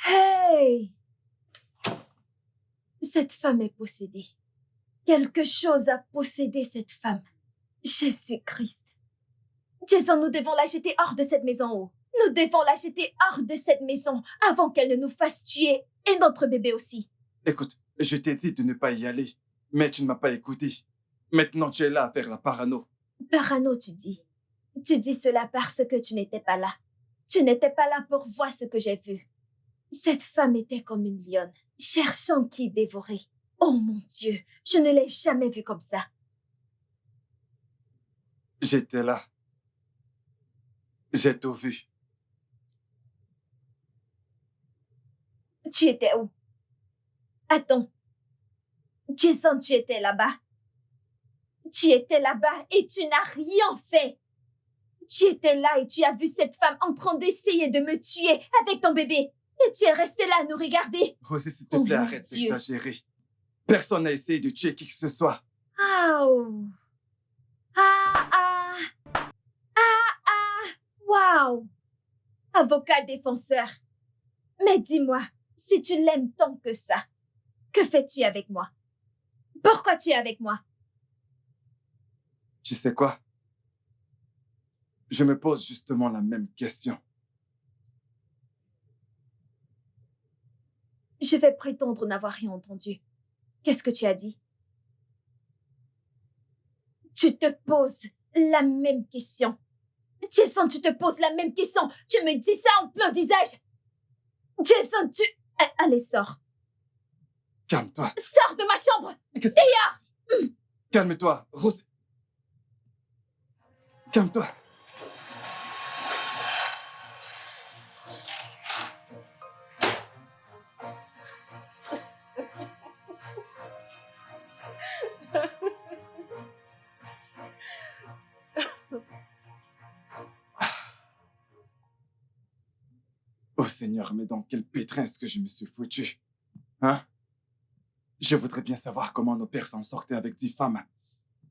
Hey! Cette femme est possédée. Quelque chose a possédé cette femme. Jésus-Christ. Jason, nous devons la jeter hors de cette maison. Nous devons la jeter hors de cette maison avant qu'elle ne nous fasse tuer et notre bébé aussi. Écoute, je t'ai dit de ne pas y aller, mais tu ne m'as pas écouté. Maintenant, tu es là à faire la parano. Parano, tu dis. Tu dis cela parce que tu n'étais pas là. Tu n'étais pas là pour voir ce que j'ai vu. Cette femme était comme une lionne, cherchant qui dévorer. Oh mon Dieu, je ne l'ai jamais vue comme ça. J'étais là. J'ai tout vu. Tu étais où? Attends. Jason, tu étais là-bas. Tu étais là-bas et tu n'as rien fait. Tu étais là et tu as vu cette femme en train d'essayer de me tuer avec ton bébé. Et tu es resté là à nous regarder. Rosie, s'il te Oh plaît, mon arrête Dieu. d'exagérer. Personne n'a essayé de tuer qui que ce soit. Oh. Ah. Wow. Avocat défenseur. Mais dis-moi, si tu l'aimes tant que ça, que fais-tu avec moi? Pourquoi tu es avec moi? Tu sais quoi? Je me pose justement la même question. Je vais prétendre n'avoir rien entendu. Qu'est-ce que tu as dit? Tu te poses la même question. Jason, tu te poses la même question. Tu me dis ça en plein visage. Jason, tu... Allez, sors. Calme-toi. Sors de ma chambre. Qu'est-ce que- Dehors. Calme-toi, Rosie. Calme-toi. Oh Seigneur, mais dans quel pétrin est-ce que je me suis foutu? Hein? Je voudrais bien savoir comment nos pères s'en sortaient avec 10 femmes.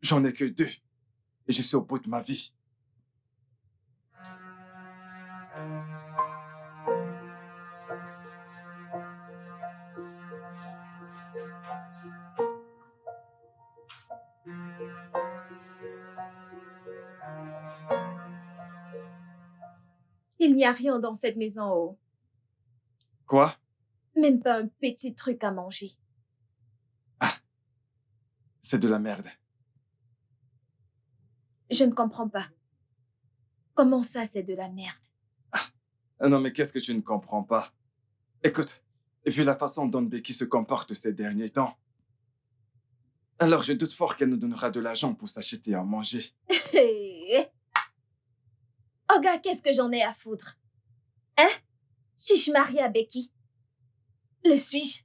J'en ai que 2. Et je suis au bout de ma vie. Il n'y a rien dans cette maison, oh. Quoi? Même pas un petit truc à manger. C'est de la merde. Je ne comprends pas. Comment ça, c'est de la merde? Non, mais qu'est-ce que tu ne comprends pas? Écoute, vu la façon dont Becky se comporte ces derniers temps, alors je doute fort qu'elle nous donnera de l'argent pour s'acheter à manger. Oh gars, qu'est-ce que j'en ai à foutre? Hein? Suis-je mariée à Becky? Le suis-je?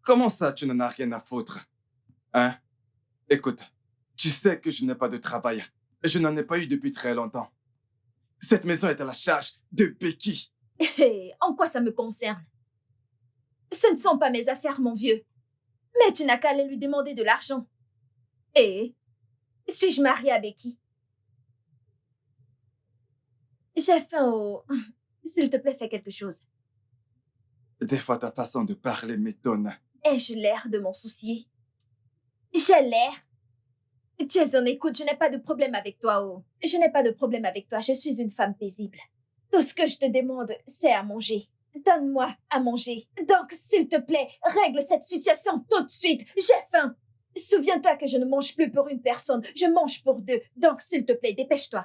Comment ça, tu n'en as rien à foutre? Hein? Écoute, tu sais que je n'ai pas de travail. Je n'en ai pas eu depuis très longtemps. Cette maison est à la charge de Becky. En quoi ça me concerne? Ce ne sont pas mes affaires, mon vieux. Mais tu n'as qu'à aller lui demander de l'argent. Suis-je mariée à Becky? J'ai faim au... S'il te plaît, fais quelque chose. Des fois, ta façon de parler m'étonne. Ai-je l'air de m'en soucier? J'ai l'air? Jason, écoute, je n'ai pas de problème avec toi, oh. Je n'ai pas de problème avec toi, je suis une femme paisible. Tout ce que je te demande, c'est à manger. Donne-moi à manger. Donc, s'il te plaît, règle cette situation tout de suite. J'ai faim. Souviens-toi que je ne mange plus pour une personne, je mange pour deux. Donc, s'il te plaît, dépêche-toi.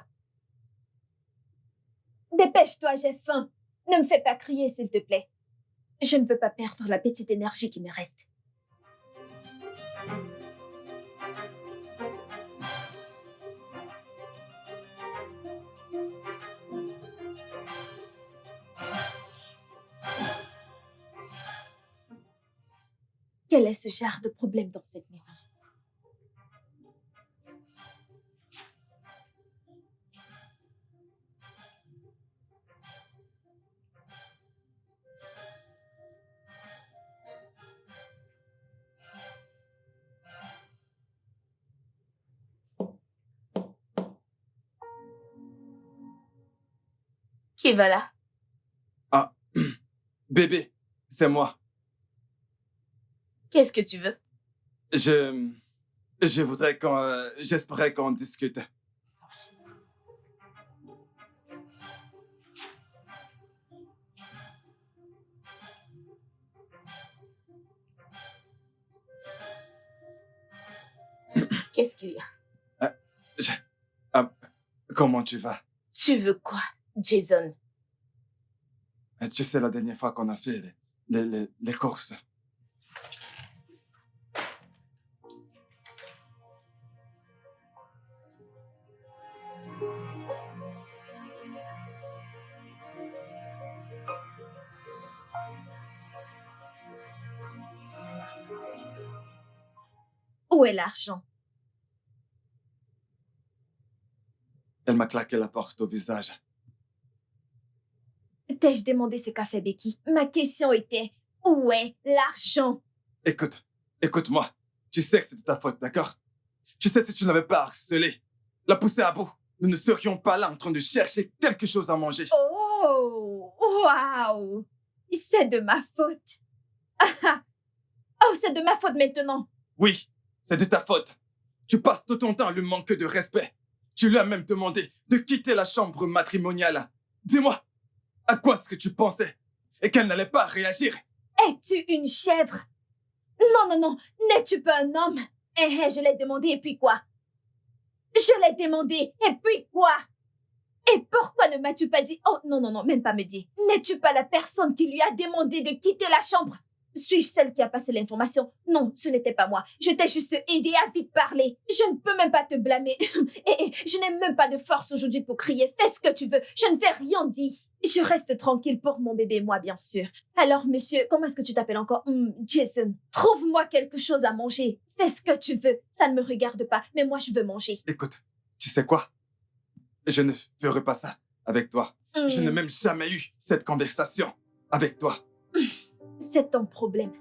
Dépêche-toi, j'ai faim. Ne me fais pas crier, s'il te plaît. Je ne veux pas perdre la petite énergie qui me reste. Quel est ce genre de problème dans cette maison? Qui va là? Ah, bébé, c'est moi. Qu'est-ce que tu veux? Je voudrais j'espérais qu'on discute. Qu'est-ce qu'il y a? Euh, je- ah, comment tu vas? Tu veux quoi, Jason? Tu sais, la dernière fois qu'on a fait les courses, Où est l'argent? elle m'a claqué la porte au visage. T'ai-je demandé ce qu'a fait Becky? Ma question était, où est l'argent? Écoute-moi. Tu sais que c'est de ta faute, d'accord? Tu sais, si tu n'avais pas harcelé, la poussée à bout, nous ne serions pas là en train de chercher quelque chose à manger. Oh, waouh! C'est de ma faute. Oh, c'est de ma faute maintenant. Oui, c'est de ta faute. Tu passes tout ton temps à lui manquer de respect. Tu lui as même demandé de quitter la chambre matrimoniale. Dis-moi, à quoi est-ce que tu pensais? Et qu'elle n'allait pas réagir? Es-tu une chèvre? Non, non, non, n'es-tu pas un homme? Je l'ai demandé et puis quoi? Je l'ai demandé et puis quoi? Et pourquoi ne m'as-tu pas dit? Oh, non, non, non, même pas me dire. N'es-tu pas la personne qui lui a demandé de quitter la chambre? Suis-je celle qui a passé l'information? Non, ce n'était pas moi. Je t'ai juste aidé à vite parler. Je ne peux même pas te blâmer. Et je n'ai même pas de force aujourd'hui pour crier. Fais ce que tu veux. Je ne vais rien dire. Je reste tranquille pour mon bébé, moi, bien sûr. Alors, monsieur, comment est-ce que tu t'appelles encore? Jason, trouve-moi quelque chose à manger. Fais ce que tu veux. Ça ne me regarde pas, mais moi, je veux manger. Écoute, tu sais quoi? Je ne ferai pas ça avec toi. Je n'ai même jamais eu cette conversation avec toi. C'est ton problème.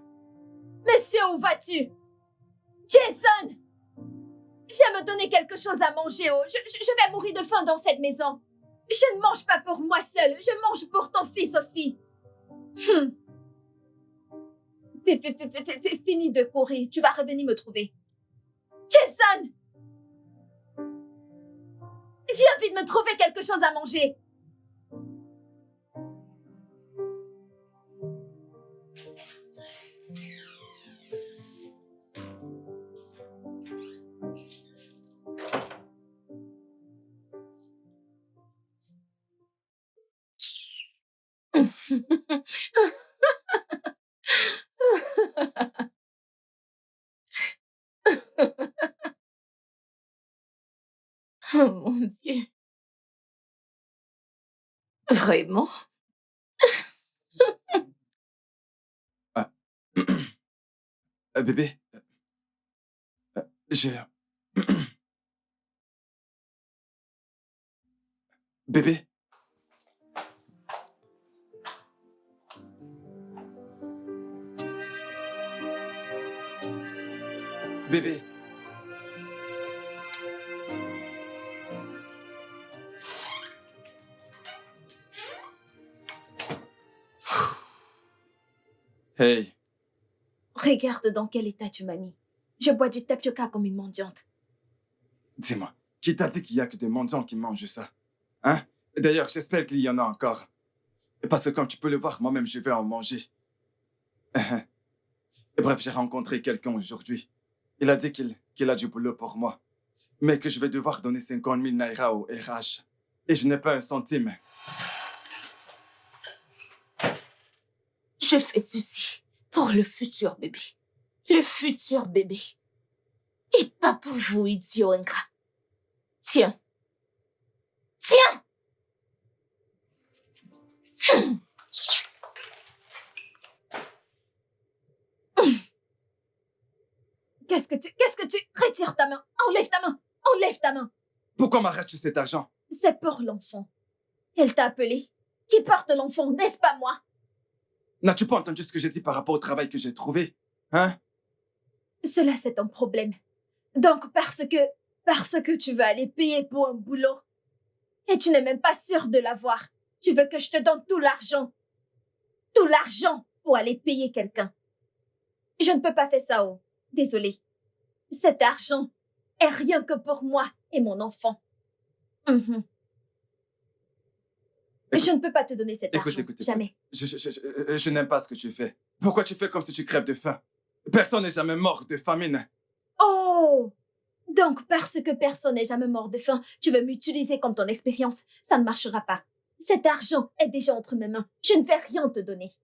Monsieur, où vas-tu? Jason! Viens me donner quelque chose à manger, oh. Je vais mourir de faim dans cette maison. Je ne mange pas pour moi seule, je mange pour ton fils aussi. Fini de courir, tu vas revenir me trouver. Jason! Viens vite me trouver quelque chose à manger. Oh mon Dieu. Vraiment? Ah. Bébé, j'ai... Bébé, bébé. Hey, Regarde dans quel état tu m'as mis. Je bois du tapioca comme une mendiante. dis-moi, qui t'a dit qu'il y a que des mendiants qui mangent ça? Hein? D'ailleurs, j'espère qu'il y en a encore. Parce que comme tu peux le voir, moi-même, je vais en manger. Bref, j'ai rencontré quelqu'un aujourd'hui. Il a dit qu'il a du boulot pour moi, mais que je vais devoir donner 50 000 naira au RH. Et je n'ai pas un centime. Je fais ceci pour le futur bébé. Le futur bébé. Et pas pour vous, idiot ingrat. Tiens. Tiens! Qu'est-ce que tu... Retire ta main. Enlève ta main. Enlève ta main. Pourquoi m'arrêtes-tu cet argent? C'est pour l'enfant. Elle t'a appelé. Qui porte l'enfant, n'est-ce pas moi? N'as-tu pas entendu ce que j'ai dit par rapport au travail que j'ai trouvé? Hein? Cela, c'est ton problème. Donc, parce que tu veux aller payer pour un boulot et tu n'es même pas sûr de l'avoir, tu veux que je te donne tout l'argent pour aller payer quelqu'un. Je ne peux pas faire ça, oh. Désolée. Cet argent est rien que pour moi et mon enfant. Mhm. Écoute, Je ne peux pas te donner cet argent. écoute. Jamais. Je n'aime pas ce que tu fais. Pourquoi tu fais comme si tu crèves de faim? Personne n'est jamais mort de famine. Oh! Donc, parce que personne n'est jamais mort de faim, tu veux m'utiliser comme ton expérience. Ça ne marchera pas. Cet argent est déjà entre mes mains. Je ne vais rien te donner.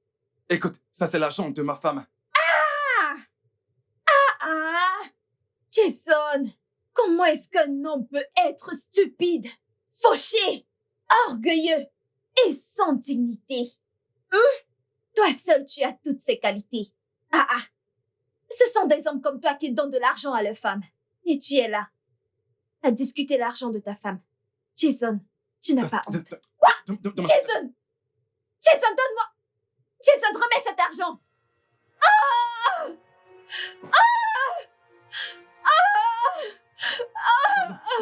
Écoute, ça c'est l'argent de ma femme. Ah! Jason! Comment est-ce qu'un homme peut être stupide, fauché, orgueilleux et sans dignité? Toi seul, tu as toutes ces qualités. Ce sont des hommes comme toi qui donnent de l'argent à leurs femmes. Et tu es là, à discuter l'argent de ta femme. Jason, tu n'as pas honte. Jason! Jason, donne-moi! Jason, remets cet argent!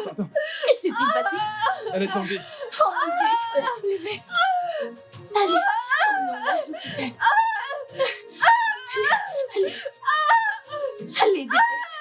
Attends, Que s'est-il passé? elle est tombée. Oh mon Dieu, il faut la soulever. Allez. Oh non, putain. Allez, dépêche.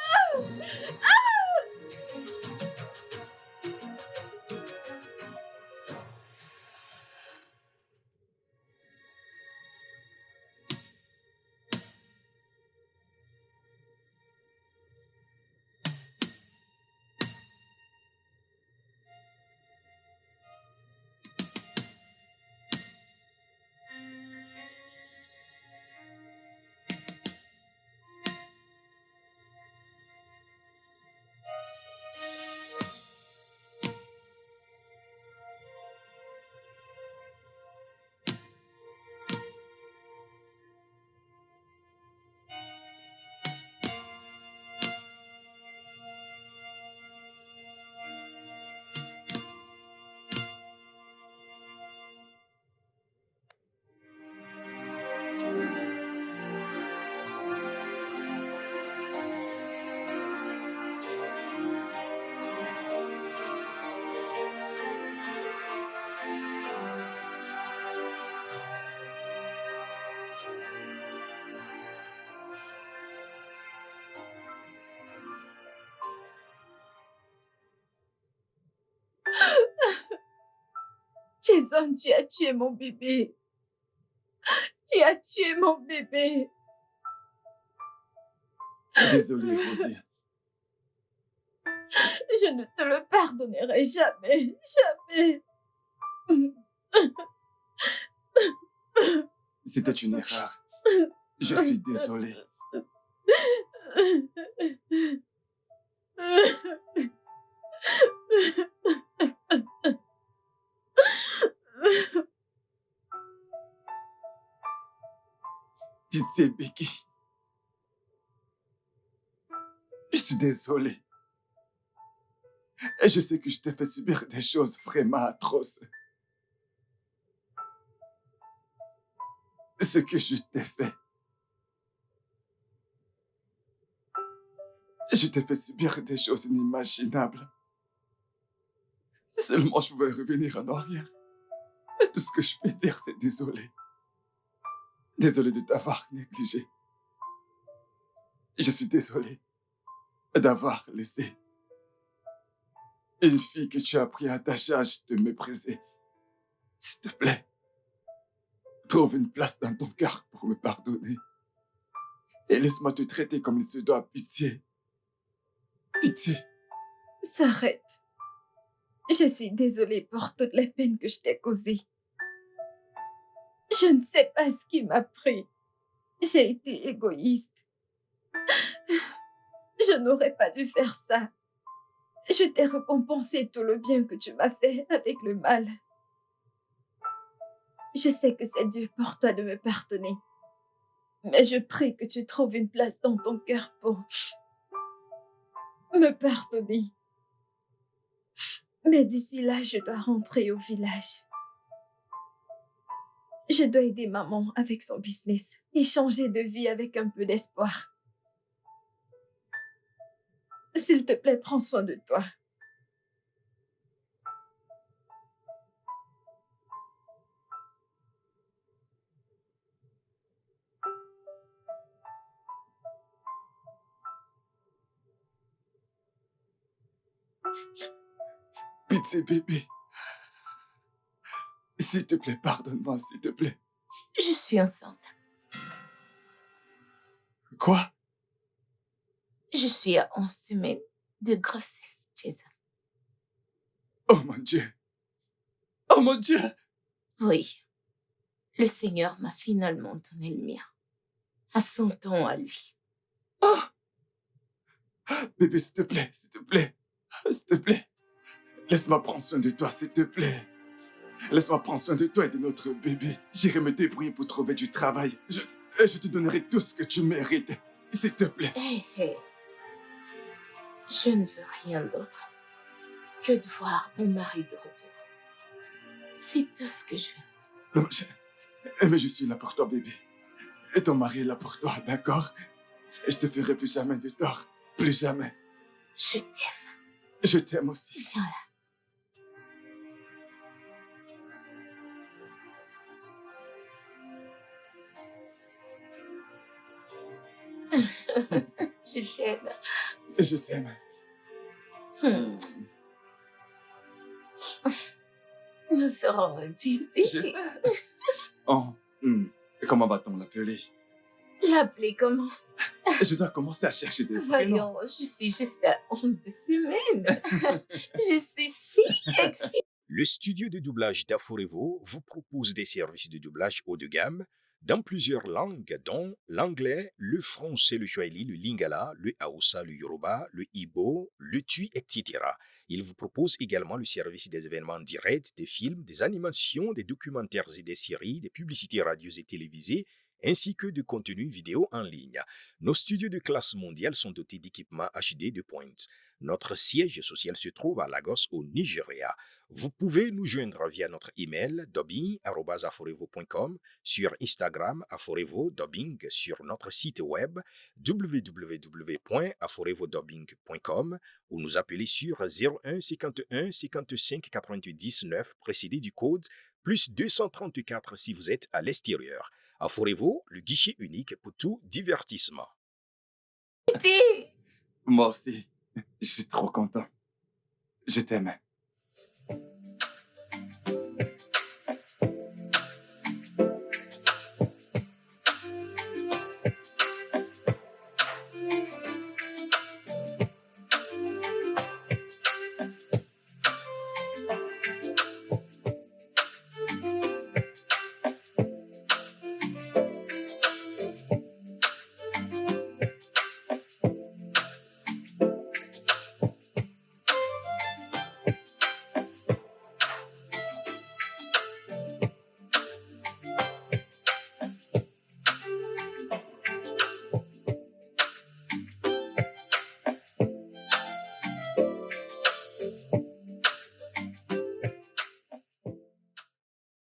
Jason, tu as tué mon bébé. Tu as tué mon bébé. Désolé, Rosie. Je ne te le pardonnerai jamais. Jamais. C'était une erreur. Je suis désolé. Pitié, Becky. Je suis désolé. Et je sais que je t'ai fait subir des choses vraiment atroces. Ce que je t'ai fait. Je t'ai fait subir des choses inimaginables. Si seulement je pouvais revenir en arrière. Et tout ce que je peux dire, c'est désolé. Désolé de t'avoir négligé. Je suis désolé d'avoir laissé une fille que tu as pris à ta charge te mépriser. S'il te plaît, trouve une place dans ton cœur pour me pardonner. Et laisse-moi te traiter comme il se doit. Pitié. Pitié. S'arrête. Je suis désolée pour toutes les peines que je t'ai causées. Je ne sais pas ce qui m'a pris. J'ai été égoïste. Je n'aurais pas dû faire ça. Je t'ai récompensé tout le bien que tu m'as fait avec le mal. Je sais que c'est dur pour toi de me pardonner. Mais je prie que tu trouves une place dans ton cœur pour me pardonner. Mais d'ici là, je dois rentrer au village. Je dois aider maman avec son business et changer de vie avec un peu d'espoir. S'il te plaît, prends soin de toi. Pitié, bébé. S'il te plaît, pardonne-moi, s'il te plaît. Je suis enceinte. Quoi? Je suis à 11 semaines de grossesse, Jason. Oh mon Dieu. Oh mon Dieu. Oui, le Seigneur m'a finalement donné le mien. À son temps à lui. Oh. Bébé, s'il te plaît, s'il te plaît. S'il te plaît. Laisse-moi prendre soin de toi, s'il te plaît. Laisse-moi prendre soin de toi et de notre bébé. J'irai me débrouiller pour trouver du travail. Je te donnerai tout ce que tu mérites. S'il te plaît. Hé, hé. Je ne veux rien d'autre que de voir mon mari de retour. C'est tout ce que je veux. Non, mais je suis là pour toi, bébé. Et ton mari est là pour toi, d'accord? Et je te ferai plus jamais de tort. Plus jamais. Je t'aime. Je t'aime aussi. Viens là. Je t'aime. Je t'aime. Hmm. Nous serons un bébé. Je sais. Oh, comment va-t-on l'appeler? L'appeler comment? Je dois commencer à chercher des prénoms. Voyons, je suis juste à 11 semaines. Je suis si excitée. Le studio de doublage d'Aforevo vous propose des services de doublage haut de gamme dans plusieurs langues, dont l'anglais, le français, le swahili, le lingala, le hausa, le yoruba, le igbo, le tui, etc. Il vous propose également le service des événements directs, des films, des animations, des documentaires et des séries, des publicités radios et télévisées, ainsi que de contenus vidéo en ligne. Nos studios de classe mondiale sont dotés d'équipements HD de pointe. Notre siège social se trouve à Lagos, au Nigeria. Vous pouvez nous joindre via notre email dubbing@aforevo.com, sur Instagram Aforevo Dubbing, sur notre site web www.aforevodubbing.com ou nous appeler sur 01 51 55 99 précédé du code plus 234 si vous êtes à l'extérieur. Aforevo, le guichet unique pour tout divertissement. Moi aussi. Je suis trop content. Je t'aime.